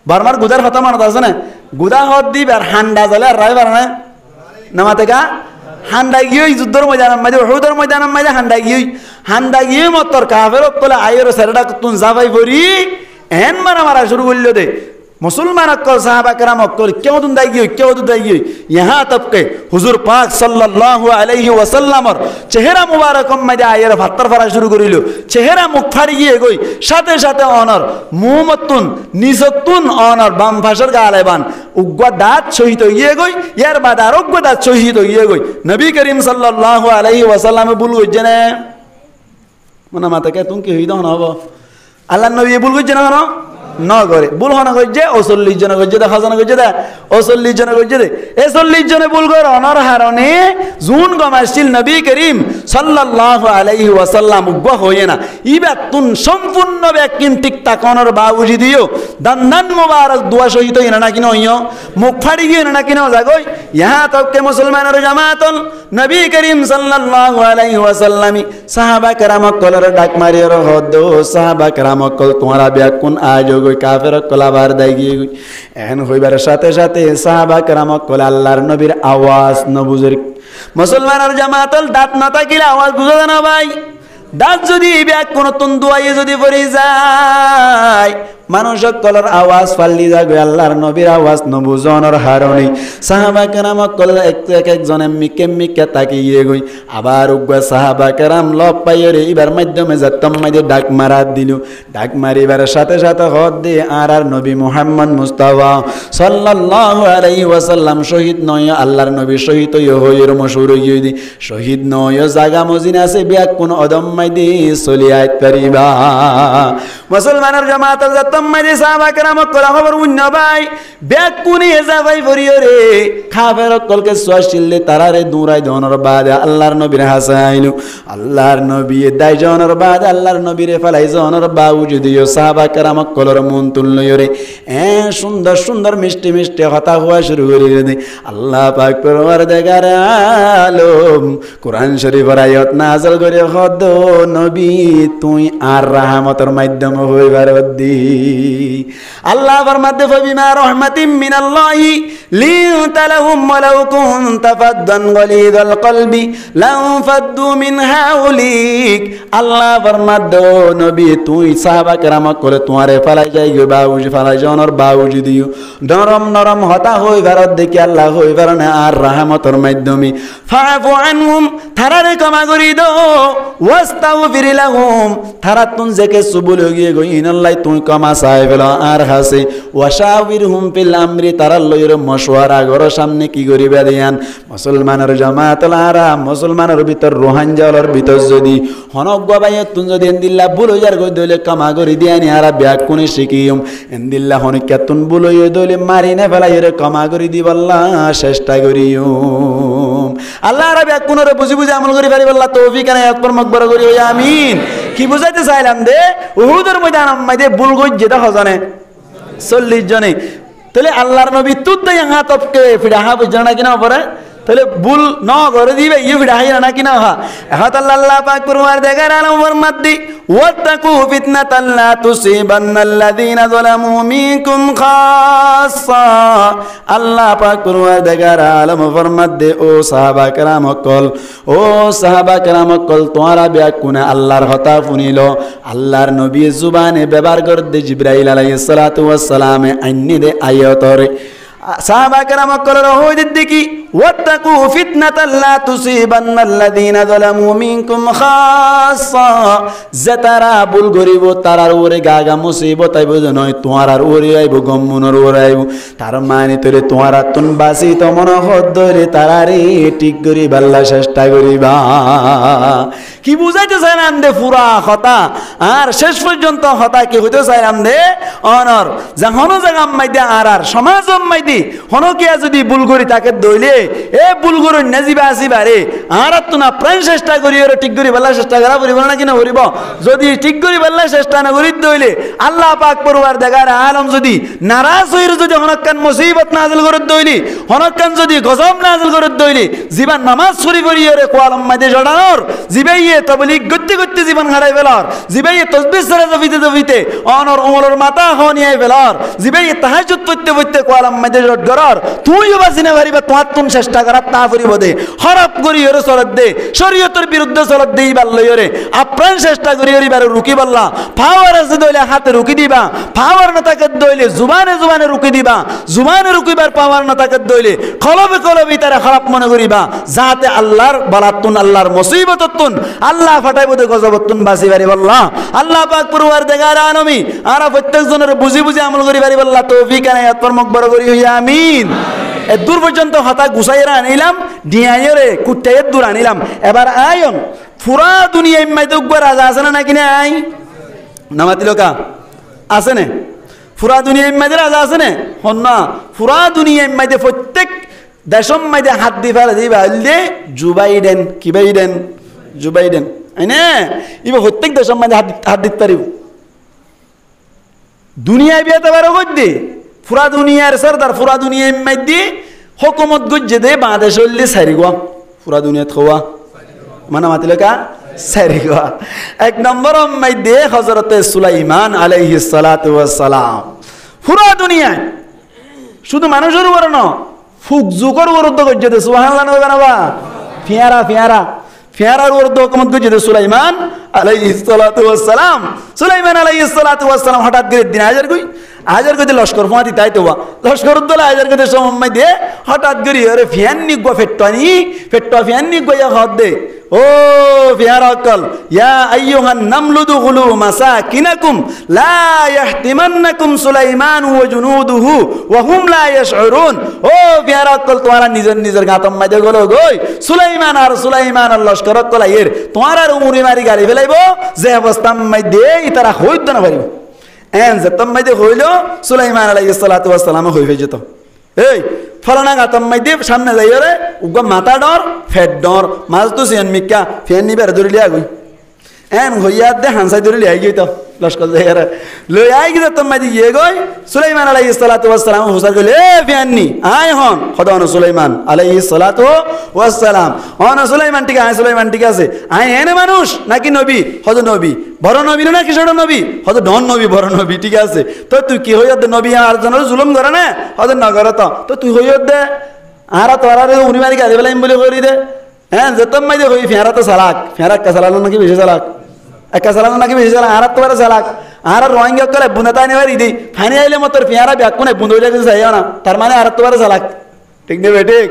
বারমার গুদার কথা মনত আছে না গুদা হদ দি আর হান্ডা জ্বলে আর রাইবার না নমাতে কা হান্ডা গিয়ে যুদ্ধর ময়দানের মাঝে উহুদের ময়দানের মাঝে হান্ডা গিয়ে মতর কাফের কলে আয়ের সেরডা কতুন জাবাই ভরি এন মারা শুরু করল দে मुसलमान अक्कल साहबा कराम अक्कल क्यों दुदाई यहाँ तक के हुजूर पाक सल्लल्लाहु अलैहि वसल्लम चेहरा मुबारक में आयर भातर फरा शुरू करिल चेहरा मुख फाड़ी गए गई साथे साथे अनर मुहम्मदुन निजतुन अनर बाम भाषार गालेबान उग्वा दात शहीद হয়ে গই यार बाद आरोग्य दात शहीद হয়ে গই नबी करीम सल्लल्लाहु अलैहि वसल्लम बुल গজনে মনা মাতাকে তুমি কি হই দাও না হবো আল্লাহর নবী বুল গজনে না ন করে ভুল হনা করছে 39 জন করছে দেখা জানা করছে 39 জন করছে 40 জনে ভুল করে অনার হারণে জুন গমাসিল নবী করিম সাল্লাল্লাহু আলাইহি ওয়াসাল্লাম উগ্র হয়ে না ইবাত তুন সম্পূর্ণ ব্যক্তিন ঠিক তাকানোর বাউজি দিও দান মুবারক দোয়া সহিত ইনা না কিনো হইও মুখ ফাড়ি গিয়ে না কিনো জাগই ইহা তক কে মুসলমানের জামাতন নবী করিম সাল্লাল্লাহু আলাইহি ওয়াসাল্লামি সাহাবা کرام কলর ডাক মারিয়র হদ সাহাবা کرام কল তোমারা ব্যাকুন আজ গই কাফের কলাবার দাই গিয়ে এন হইবার সাথে সাথে সাহাবা کرام কল আল্লাহর নবীর আওয়াজ ন বুঝর মুসলমানের জামাতল দাঁত না থাকিলে আওয়াজ বুঝো না ভাই দাঁত যদি ব্যাক কোন তুন দুয়াইয়ে যদি পড়ে যায় মানুষ কলর আওয়াজ ফাল্লি যাবে আল্লাহর নবীর আওয়াজ ন বুঝনের হারণে সাহাবা کرام কল এক জনে মিকে তাকিয়ে গই আবার উগ্র সাহাবা کرام লব পাইরে এবার মাধ্যমে জাতম মাইদে ডাক মারা দিল ডাক মারিবার সাথে সাথে হদ দে আর নবী মুহাম্মদ মুস্তাফা সাল্লাল্লাহু আলাইহি ওয়াসাল্লাম শহীদ নয় আল্লাহর নবী শহীদ হইর মশহুর হই দি শহীদ নয় জায়গা মজিনা আছে ব্যাক কোন অদম মাইদে চলি আইত পারিবা মুসলমানের জামাতের জাতম মাইদে সাহাবা کرام কল খবর উন্ন ভাই ব্যাক কোনি এজা ভাই ভরিও রে খাবের কলকে সোয়াশিলে তারারে দুরাই দনর বাদ আল্লাহর নবীর হাসাইলু আল্লাহর নবী দাই জনর বাদ আল্লাহর নবীর ফলাই জনর বাউ যদিও সাহাবা کرام কলর মন তুললো রে সুন্দর সুন্দর মিষ্টি মিষ্টি কথা হওয়া শুরু করে দে আল্লাহ পাক পরওয়ারদিগার আলম কোরআন শরীফের আয়াত নাযিল করে হদ নবী তুই আর রহমতের মাধ্যম হইবার দি আল্লাহ ফরমাতে ফাবিমা রাহমাতিম মিনাল্লাহি লিনতা লাহুম ওয়ালাউ কুনতা ফাদ্দান গালিযাল কলবি লানফাদ্দু মিন হাওলিক। আল্লাহ ফরমাতে ও নবী তুই সাহাবা কেরামক করে তোমারে ফেলাই যাই গো বাউজি ফেলাই জনর বাউজি দিও নরম নরম হতা হই ভারত দেখি আল্লাহ হই ভারনে আর রাহমতের মাধ্যমে ফাফু আনহুম থারারে ক্ষমা করি দাও ওয়াস্তাগফির লাহুম থারা তুন জেকে সুবুল গিয়ে গই ইনাল্লাহ তুই ক্ষমা চাই ফেলো আর হাসে ওয়াশাবিরহুম ফিল আমরি তারা লইর মশওয়ারা গর সামনে কি করিবে দিয়ান মুসলমানের জামাতুল আরাম মুসলমানের ভিতর রোহানজালর ভিতর যদি হনক গবাই তুন যদি এন্দিল্লাহ ভুল হইয়ার গই দইলে ক্ষমা করি দিয়ানি আর ব্যাক কোনে শিখিয়ম এন্দিল্লাহ হনক তুন ভুল হইয়া দইলে মারি না ফেলাইরে ক্ষমা করি দিব আল্লাহ চেষ্টা করিও আল্লাহ আর ব্যাক কোনরে বুঝি বুঝি আমল করি পারি আল্লাহ তৌফিক আর আয়াত পরমক বড় করি আমিন। কি বুঝাইতে চাইলাম দে উহুদের ময়দান মাইদে বুল গই যেটা হজনে 40 জনে তাহলে আল্লাহর নবী তুদ ইহা তপকে ফিডাহা বুঝনা কিনা পরে তাহলে বুল ন করে দিবে ইউ ফিডাহাই না কিনা হা হাত আল্লাহ পাক পরওয়ার দেগার আলম ফরমাতি ওয়াত্তাকু ফিতনাতাল লা তুসিবান্নাল্লাযিনা যালামু মিনকুম খাসসা। আল্লাহ পাক পরওয়ার দেগার আলম ফরমাতে ও সাহাবা کرام কল ও সাহাবা کرام কল তোমারা ব্যাকুনে আল্লাহর হতা শুনিল আল্লাহর নবী জুবানে ব্যবহার করতে জিবরাইল আলাইহিস সালাতু ওয়াস সালাম আইনি দে আয়াতরে সাহাবা کرام কল রহমত দেখি ওয়াত্তাকু ফিতনাতাল লা তুসিবান্নাল্লাযিনা যালামু মিনকুম খাসসা যারা ভুল করিব তারার ওরে গাগা মুসিবত আইব নয় তোমার ওরে আইব গম্মুনর ওরে আইব তার মানে তোরে তোমার তুন বাসি তো মন হদরে তারারে ঠিক করি বাল্লা চেষ্টা করিবা। কি বুঝাইতে চাইলাম দে পুরা কথা আর শেষ পর্যন্ত হতা কি হইতে চাইলাম দে অনর যখন জায়গা মাইদে আর সমাজ মাইদি হনকিয়া যদি ভুল করি তাকে দইলে এ ভুল করো নাজিবা আসিবারে আর তো না প্রাণ চেষ্টা করি ওরে ঠিক করি বাল্লা চেষ্টা করা করিব না কিনা করিব যদি ঠিক করি বাল্লা চেষ্টা না করি দইলে আল্লাহ পাক পরওয়ার দেগার আলম যদি নারাজ হইর যদি হনকান মুসিবত নাযিল করে দইলি হনকান যদি গজব নাযিল করে দইলি জীবন নামাজ ছুরি করি ওরে কোয়ালম মাইদে জড়ানোর জিবাইয়ে তাবলীগ গতি গতি জীবন হারাই ফেলার জিবাইয়ে তাসবিহ সরে জবিতে জবিতে অনর ওমরের মাথা হনিয়াই ফেলার জিবাইয়ে তাহাজ্জুদ পড়তে পড়তে কোয়ালম মাইদে জড় গরার তুইও বাসিনা পারিবা তোমার তুন চেষ্টা করার তা করিব দে খারাপ করি ওরে চলত দে শরীয়তের বিরুদ্ধে চলত দেই বাল্লই ওরে আপ্রাণ চেষ্টা করি ওরে বারে রুকি বললা পাওয়ার আছে দইলে হাতে রুকি দিবা পাওয়ার না থাকে দইলে জুবানে জুবানে রুকি দিবা জুবানে রুকিবার পাওয়ার না থাকে দইলে কলবে কলবে তারা খারাপ মনে করিবা যাতে আল্লাহর বালাতুন আল্লাহর মুসিবততুন আল্লাহ ফাটাইব দে গজবতুন বাসি পারি বললা আল্লাহ পাক পরওয়ার দেগার আনমি আর প্রত্যেক জনের বুঝি বুঝি আমল করি পারি বললা তৌফিক আর আয়াত পরমক বড় করি হইয়া আমিন। এ দূর পর্যন্ত হতা গুছাইরা আনিলাম ডিয়াইরে কুটাইয়ে দূর আনিলাম এবার আয়ন পুরা দুনিয়ায় মাইতে উকবার রাজা আছে না নাকি নাই নামাতিল কা আছে না পুরা দুনিয়ায় মাইতে রাজা আছে না হন না পুরা দুনিয়ায় মাইতে প্রত্যেক দেশম মাইতে হাত দি ফেলে দিবা হইলে জুবাইডেন কি বাইডেন জুবাইডেন আইনে ইবা প্রত্যেক দেশম মাইতে হাত দিতে পারিব দুনিয়ায় বিয়াতে পারো কই পুরা দুনিয়ার সরদার পুরা দুনিয়ায় মাইদি হুকুমত গুজে দে বাংলাদেশ হইলে সারিগোয়া পুরা দুনিয়াত খোয়া মানে মাতিলকা সারিগোয়া এক নম্বর মাইদে হযরতে সুলাইমান আলাইহিস সালাতু ওয়াস সালাম পুরা দুনিয়ায় শুধু মানুষের উপর না ফুক জুকর বিরুদ্ধে গুজে দে সুবহানাল্লাহ নবাবা ফিয়ারা ফিয়ারা ফিয়ারার বিরুদ্ধে হুকুমত গুজে দে সুলাইমান আলাইহিস সালাতু ওয়াস সালাম সুলাইমান আলাইহিস সালাতু ওয়াস সালাম হঠাৎ করে দিন হাজার কই হাজার গতি লস্কর ফাঁতি তাই তো লস্কর উদ্দোলা হাজার গতি সময় দিয়ে হঠাৎ করি আরে ফ্যান নিগো ফেট্টানি ফেট্টা ফ্যান নিগো ইয়া হাত দে ও ফিয়ারা কল ইয়া আইয়ুহান নামলু দুখুলু মাসাকিনাকুম লা ইয়াহতিমান্নাকুম সুলাইমান ওয়া জুনুদুহু ওয়া হুম লা ইয়াশউরুন ও ফিয়ারা কল তোমারা নিজের নিজের গাতম মাঝে গলো গই সুলাইমান আর লস্কর কল এর তোমার আর উমরি মারি গালি ফেলাইবো যে অবস্থা মাঝে ইতারা হইত না পারিব এন যেতম মাইদে হইল সুলাইমান আলাইহিস সালাতু ওয়াস সালাম হই হয়ে যেত এই ফলানা গাতম মাইদে সামনে যাইও রে উগা মাথা ডর ফেট ডর মাছ তো সিন মিক্কা ফেন নিবার ধরিলিয়া গই এন হইয়া দে হানসাই ধরে লিয়াই গই তো লস্কর দেয়ার লই আই গিয়ে তোমা দি গিয়ে গই সুলাইমান আলাইহিস সালাতু ওয়াস সালাম হুসার গলে এ বিয়ান্নি আয় হন খোদান সুলাইমান আলাইহিস সালাতু ওয়াস সালাম হন সুলাইমান ঠিক আয় সুলাইমান ঠিক আছে আয় এনে মানুষ নাকি নবী হদ নবী বড় নবী নাকি ছোট নবী হদ ডন নবী বড় নবী ঠিক আছে তো তুই কি হইয়া দে নবী আর জনের জুলুম করে না হদ নগর তো তুই হইয়া দে আর তোরা রে উনি মারি গালি বলাইম বলে করি দে হ্যাঁ যে তোমাই দে হই ফেরা তো সালাক ফেরা কা সালানো নাকি বেশি সালাক একা সালানো নাকি বেশি সালাক আর তোর সালাক আর রোহিঙ্গা করে বুনাতা নেওয়ার ইদি ফানি আইলে মতর ফেরা ব্যাকুনে বুন্দো যাকে যাইও না তার মানে আর তোর সালাক ঠিক নেবে ঠিক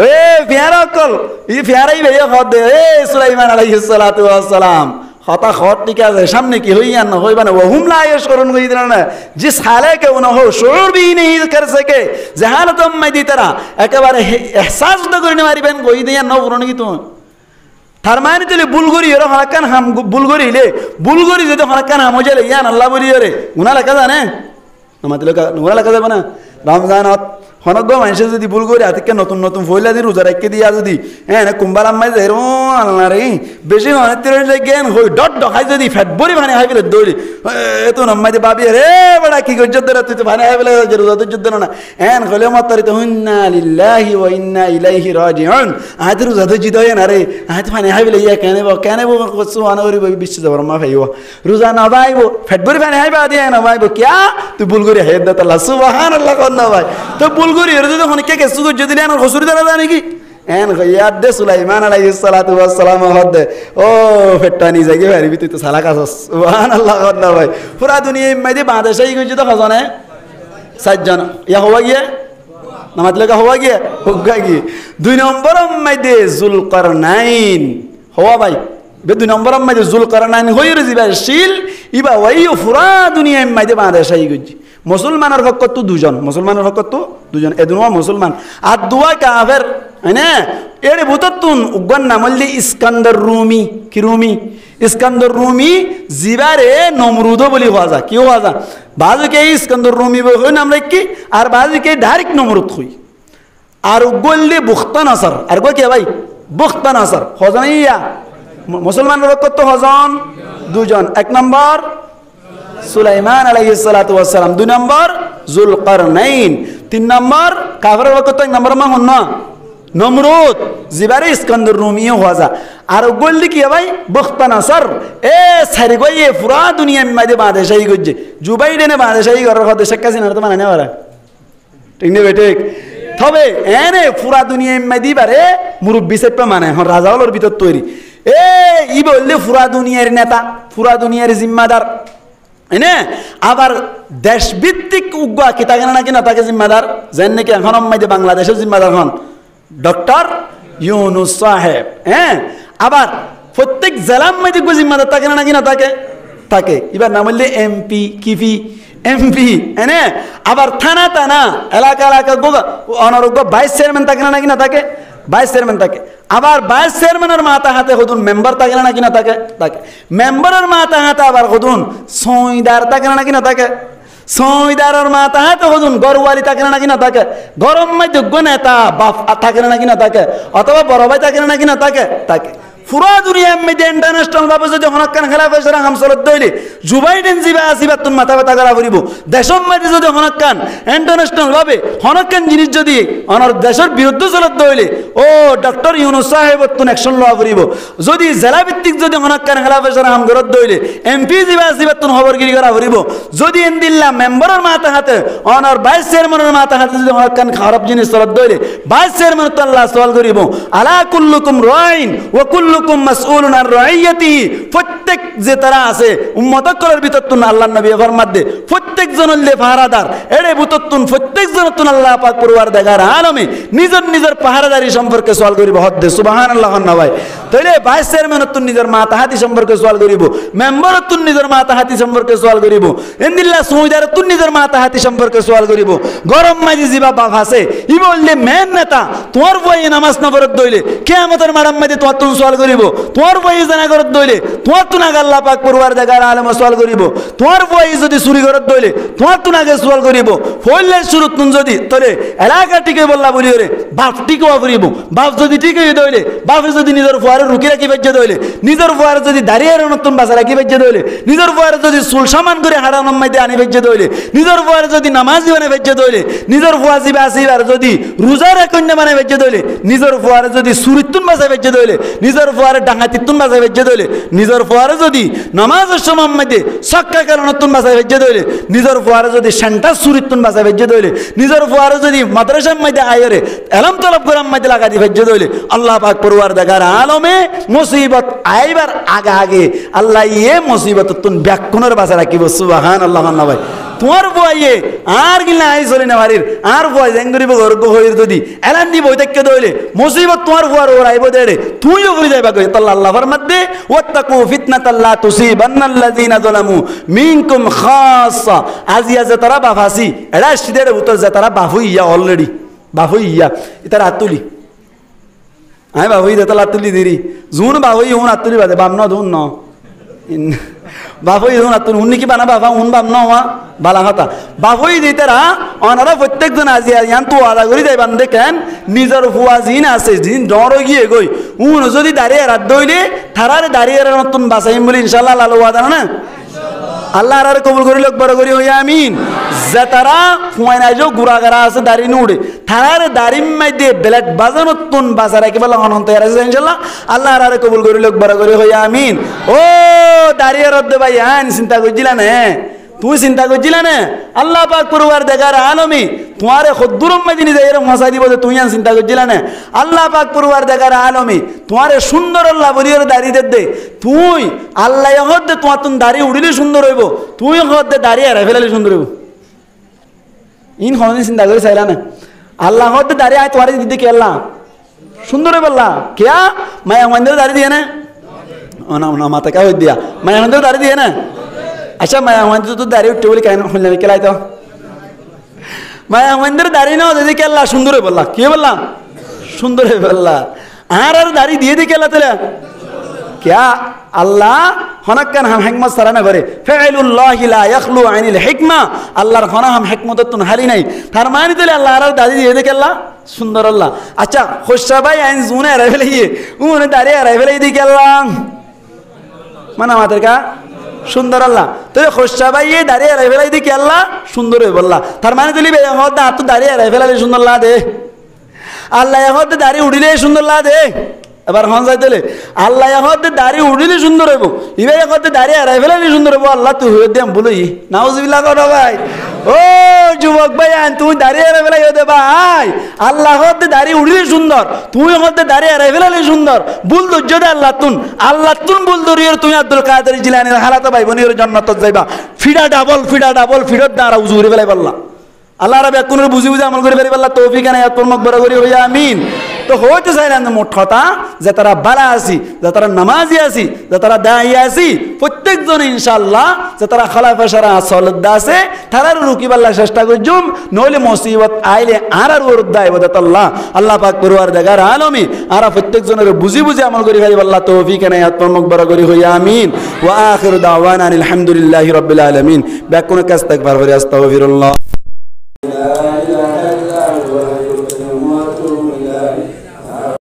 এ ফেরা কল ই ফেরাই বেয়ে হদ দে এ সুলাইমান আলাইহিস সালাতু ওয়াস সালাম হতা খত ঠিক আছে সামনে কি হইয়া না হইবা না ওহুম লা ইয়াশকুরুন কই দিনা না জিস হালে কে উন হো শুউর ভি नहीं कर सके जहालत में दी तरह একেবারে এহসাস তো করে মারিবেন কই দিয়া না পুরন কি তো তার মানে চলে বুলগরি এর হলাকান হাম বুলগরি লে বুলগরি যদি হলাকান হাম হইলে ইয়ান আল্লাহ বলি রে উনা লেখা জানে আমাদের উনা লেখা যাবে না রমজানত হনগ মানুষ যদি ভুল করে আজকে নতুন নতুন ফইলা দি রোজা রাখতে দিয়া যদি হ্যাঁ কুম্বাল আম্মাই যাই রো আল্লাহ রে বেশি অনেক জ্ঞান হই ডট ডকাই যদি ফ্যাট বড়ি ভানে হাই ফেলে দৌড়ি তো আম্মাই যে বাবি রে বড়া কি গজ্জত ধরে তুই তো ভানে হাই ফেলে রোজা তো যুদ্ধ না হ্যাঁ হলে মাতারি তো ইন্না লিল্লাহি ওয়া ইন্না ইলাইহি রাজিউন আজ রোজা তো জিদ হয় না রে আজ ভানে হাই ফেলে ইয়া কেন সুবহান করি বিশ্ব জবর মা ভাইও রোজা না ভাইবো ফ্যাট বড়ি ভানে হাই বা দিয়া না ভাইবো কিয়া তুই ভুল করে হেদ দাত আল্লাহ সুবহানাল্লাহ কন্না ভাই তো ভুল করি এর যদি অনেক কে সুযোগ যদি না হসুরি দাঁড়া যায় নাকি এন ইয়াদ দে সুলাইমান আলাইহিস সালাতু ওয়াস সালাম হদ ও ফেটানি জায়গা ভারি তুই তো সালাক আছস সুবহানাল্লাহ কন্না ভাই পুরা দুনিয়া মধ্যে বাংলাদেশই গইছে তো খজানে সাতজন ইয়া হওয়া গিয়ে নামাজ লাগা হওয়া গিয়ে হুগা গিয়ে দুই নম্বর মধ্যে জুলকারনাইন হওয়া ভাই দুই নম্বর মধ্যে জুলকারনাইন হইর জিবা শিল ইবা ওয়াইও পুরা দুনিয়া মধ্যে বাংলাদেশই গইছে মুসলমানের পক্ষ তো দুজন মুসলমানের পক্ষ তো দুজন এদুয়া মুসলমান আর দুয়া কাফের হ্যাঁ এর ভূততুন উগ্গন নামলি ইস্কান্দার রুমি কি রুমি ইস্কান্দার রুমি জিবারে নমরুদ বলি হওয়া যা কি হওয়া যা বাজুকে ইস্কান্দার রুমি হই নাম রাখি আর বাজুকে ডাইরেক্ট নমরুদ হই আর উগ্গলি বুখতানাসার আর গো কে ভাই বুখতানাসার হজন ইয়া মুসলমানের পক্ষ তো হজন দুজন এক নম্বর সুলাইমান আলাইহিস সালাতু ওয়াস সালাম দুই নম্বর জুলকারনাইন তিন নম্বর কাফের ওয়াক্ত এক নম্বর মা হন নমরুদ জিবারে ইস্কান্দার রুমিও হওয়া আর গল্লি কি ভাই বুখতানাসার এ সারি গই এ পুরা দুনিয়া মাঝে বাদেশাই গজ্জে জুবাইডেনে বাদেশাই করার কথা শেখ হাসিনা তো মানে না ওরা ঠিক নেবে ঠিক তবে এনে পুরা দুনিয়া মাঝে বারে মুরব্বি সেপে মানে হন রাজাওয়ালের ভিতর তৈরি এ ই বললে পুরা দুনিয়ার নেতা পুরা দুনিয়ার জিম্মাদার এনে আবার দেশভিত্তিক উগ্গা কি থাকে নাকি না থাকে জিম্মাদার যেন নাকি এখন আমাদের বাংলাদেশের জিম্মাদার হন ডক্টর ইউনুস সাহেব হ্যাঁ আবার প্রত্যেক জেলার মধ্যে জিম্মাদার থাকে নাকি না থাকে থাকে এবার নাম বললে এমপি কিপি এমপি এনে আবার থানা থানা এলাকা এলাকা অনারোগ্য ভাইস চেয়ারম্যান থাকে নাকি না থাকে ভাইস চেয়ারম্যান থাকে আবার ভাইস চেয়ারম্যানের মাথা হাতে হদুন মেম্বার থাকে নাকি না থাকে থাকে মেম্বারের মাথা হাতে আবার হদুন সইদার থাকে নাকি না থাকে সইদারের মাথা হাতে হদুন গরওয়ালি থাকে নাকি না থাকে গরম মধ্যে নেতা বাপ থাকে নাকি না থাকে অথবা বড় ভাই থাকে নাকি না থাকে থাকে পুরা দুনিয়ার মধ্যে ইন্টারন্যাশনাল ভাবে যদি হনকান খেলা ফেসরা হামসলত দইলে জুবাইডেন জিবা আসিবা তুন মাথা ব্যথা করা করিব দেশের মধ্যে যদি হনকান ইন্টারন্যাশনাল ভাবে হনকান জিনিস যদি অনার দেশের বিরুদ্ধে চলত দইলে ও ডক্টর ইউনুস সাহেব তুন অ্যাকশন লওয়া করিব যদি জেলা ভিত্তিক যদি হনকান খেলা ফেসরা হাম করত দইলে এমপি জিবা আসিবা তুন খবরগিরি করা করিব যদি এন্দিল্লা মেম্বারের মাথা হাতে অনার ভাইস চেয়ারম্যানের মাথা হাতে যদি হনকান খারাপ জিনিস চলত দইলে ভাইস চেয়ারম্যান তো আল্লাহ সওয়াল করিব আলা কুল্লুকুম রাইন ওয়া কুল্লুকুম মাসউলুন আন রাইয়াতিহি প্রত্যেক যে তারা আছে উম্মত করার ভিতর তুন আল্লাহর নবী ফরমাত দে প্রত্যেক জনলে পাহারাদার এড়ে ভিতর তুন প্রত্যেক জন তুন আল্লাহ পাক পরওয়ারদিগার আলমে নিজের নিজের পাহারাদারি সম্পর্কে সওয়াল করিব হদ দে সুবহানাল্লাহ না ভাই তাইলে ভাইস চেয়ারম্যান তুন নিজের মাথা হাতি সম্পর্কে সওয়াল করিব মেম্বার তুন নিজের মাথা হাতি সম্পর্কে সওয়াল করিব এন্দিল্লাহ সুইদার তুন নিজের মাথা হাতি সম্পর্কে সওয়াল করিব গরম মাঝি জিবা বাপ আছে ই বললে মেন নেতা তোর বই নামাজ না পড়ত দইলে কিয়ামতের মারাম মাঝে তোর তুন সওয়াল করিব তোর বই জানা করত দইলে তোর তুন আগে আল্লাহ পাক পরওয়ারদিগার আলম সওয়াল করিব তোমার বই যদি চুরি করত দইলে তোমার তুন আগে সওয়াল করিব ফইলে শুরু তুন যদি তোরে এলাকা টিকে বললা বলি রে বাপ টিকে করিব বাপ যদি টিকে দইলে বাপে যদি নিজের ফুয়ারে রুকি রাখি বেজ্জে দইলে নিজের ফুয়ারে যদি দাঁড়িয়ে নতুন বাসা রাখি বেজ্জে দইলে নিজের ফুয়ারে যদি চুল সামান করে হাড়া নম্মাইতে আনি বেজ্জে দইলে নিজের ফুয়ারে যদি নামাজি বানে বেজ্জে দইলে নিজের ফুয়া জিবা আসিবার যদি রোজার কন্যা মানে বেজ্জে দইলে নিজের ফুয়ারে যদি সুরিতুন বাসা বেজ্জে দইলে নিজের ফুয়ারে ডাঙাতিতুন বাসা বেজ্জে দইলে নিজের ফুয়ারে যদি নামাজের সময় মধ্যে সক্কা কারণতুন বাসা বেজ্জে দইলে নিজের ফুয়ারে যদি সেন্টার সুরিতুন বাসা বেজ্জে দইলে নিজের ফুয়ারে যদি মাদ্রাসার মধ্যে আয়রে এলম তলব করার মধ্যে লাগা দি বেজ্জে দইলে আল্লাহ পাক পরওয়ারদিগার আলমে মুসিবত আইবার আগে আগে আল্লাহ ইয়ে মুসিবত তুন ব্যাকুনের বাসা রাখিব সুবহানাল্লাহ ভাই তোমার বয়ে আর গিলা আই চলে না বাড়ির আর বয় জেঙ্গুরিব গর্গ হইর যদি এলান দিব দেখকে দইলে মুসিবত তোমার বুয়ার ওর আইব দেড়ে তুইও করে যাইবা কই তাল্লাহ আল্লাহর মধ্যে ওয়াত্তাকু ফিতনাতাল্লা তুসিবান্নাল্লাযিনা যালামু মিনকুম খাসসা আজিয়া যে তারা বাফাসি এড়া সিদের উত্তর যে তারা বাফুইয়া অলরেডি বাফুইয়া ইতার আতুলি আই বাফুই দে তালা আতুলি দিরি জুন বাফুই হুন আতুলি বাদে বাম ন ধুন ন বাফুই হুন আতুলি হুন কি বানা বাফা হুন বাম ন হওয়া বালা কথা বাফুই দিতারা অনারা প্রত্যেকজন আজিয়া ইয়ান তো আদা করি যাইবান দেখেন নিজের ফুয়া জিন আছে জিন ডর গিয়ে গই উন যদি দাঁড়িয়ে রাত দইলে থারারে দাঁড়িয়ে নতুন বাসাইম বলি ইনশাআল্লাহ লালু ওয়াদা না আল্লাহ আর কবুল করি লোক বড় করি হইয়া আমিন যে তারা ফুয়াইনা যে গুড়াগারা আছে দাড়ি নুড়ে থারারে দাড়ির মধ্যে ব্ল্যাক বাজানো তুন বাজার একেবারে হন তৈরি আছে ইনশাআল্লাহ আল্লাহ আর কবুল করি লোক বড় করি হইয়া আমিন ও দাঁড়িয়ে রদ্দ ভাই হ্যাঁ চিন্তা করছিলা না তুই চিন্তা করছিলা না আল্লাহ পাক পরওয়ারদিগার আলমী তোমারে খদ্দুরম মদিনে যাই এরকম মশা দিব যে তুই চিন্তা করছিলা না আল্লাহ পাক পরওয়ারদিগার আলমী তোমারে সুন্দর আল্লাহ বলিয়ে দাড়ি দে তুই আল্লাহ হদ্দে তোমার তুমি দাড়ি উড়িলে সুন্দর হইব তুই হদ্দে দাড়ি হারাই ফেলালে সুন্দর হইব ইন হদিন চিন্তা করে চাইলা না আল্লাহ হদ্দে দাড়ি আয় তোমার দিদি কে আল্লাহ সুন্দর হয়ে বললা কেয়া মায়া মন্দির দাড়ি দিয়ে না ও না মাথা কা দিয়া মায়া মন্দির দাড়ি দিয়ে না আচ্ছা মায়া মন্দির তো দাঁড়িয়ে উঠতে বলি কেন হইলে কেলাই তো মায়া মন্দির দাঁড়িয়ে নাও দিদি কেল্লা সুন্দর হয়ে বললা কে বললা সুন্দর হয়ে বললা আর দাঁড়িয়ে দিয়ে দিই কেল্লা তাহলে क्या अल्लाह हनक्कन हम हिकमत सराना करे फ़इलुल्लाहि ला यखलु अनिल हिकमा अल्लाहर हना हम हिकमत तुन हारी नहीं थार मानी तले अल्लाह आर दादी ये देख अल्लाह सुंदर अल्लाह अच्छा खुशा भाई आइन जुने रहे ये उन्हें दारे रहे ये देख अल्लाह मना मातर का सुंदर अल्लाह तो खुशा भाई ये दारे रहे ये देख अल्लाह सुंदर है बल्ला थार मानी तले बे हम दा तो दारे रहे सुंदर ला दे अल्लाह यह दारे उड़िले सुंदर ला दे এবার হন যাইতেলে আল্লাহ হতে দাড়ি উড়িলে সুন্দর হইব ইবে হতে দাড়ি হারাই ফেলালে সুন্দর হইব আল্লাহ তুই হয়ে দেম বলি নাউজুবিল্লাহ করো ভাই ও যুবক ভাই তুই দাড়ি হারাই ফেলাই হতে ভাই আল্লাহ হতে দাড়ি উড়িলে সুন্দর তুই হতে দাড়ি হারাই ফেলালে সুন্দর বুল ধৈর্য দে আল্লাহ তুন বুল ধরিয়ে তুই আব্দুল কাদের জিলানীর হালাত ভাই বোনের জান্নাতত যাইবা ফিডা ডাবল ফিডত দাঁড়া উজুরে ফেলাই বললা আল্লাহ রাব্বি কোন বুঝি বুঝি আমল করে পারি বললা তৌফিক না এত মকবরা করি হইয়া আমিন তো হইতে চাইলেন মোট কথা যে তারা বালা আসি যে তারা নামাজি আসি যে তারা দায়ী আসি প্রত্যেকজন ইনশাআল্লাহ যে তারা খলাফা সারা সলদা আছে তারার রুকিবাল্লাহ চেষ্টা করজুম নইলে মুসিবত আইলে আর উরদায় বদাতাল্লাহ আল্লাহ পাক পরওয়ারদিগার আলমী আর প্রত্যেকজনের বুঝি বুঝি আমল করি পারি বললা তৌফিক না এত মকবরা করি হইয়া আমিন ওয়া আখিরু দাওয়ানা আলহামদুলিল্লাহি রাব্বিল আলামিন ব্যাকুন কাস্তাগফির ওয়া আস্তাগফিরুল্লাহ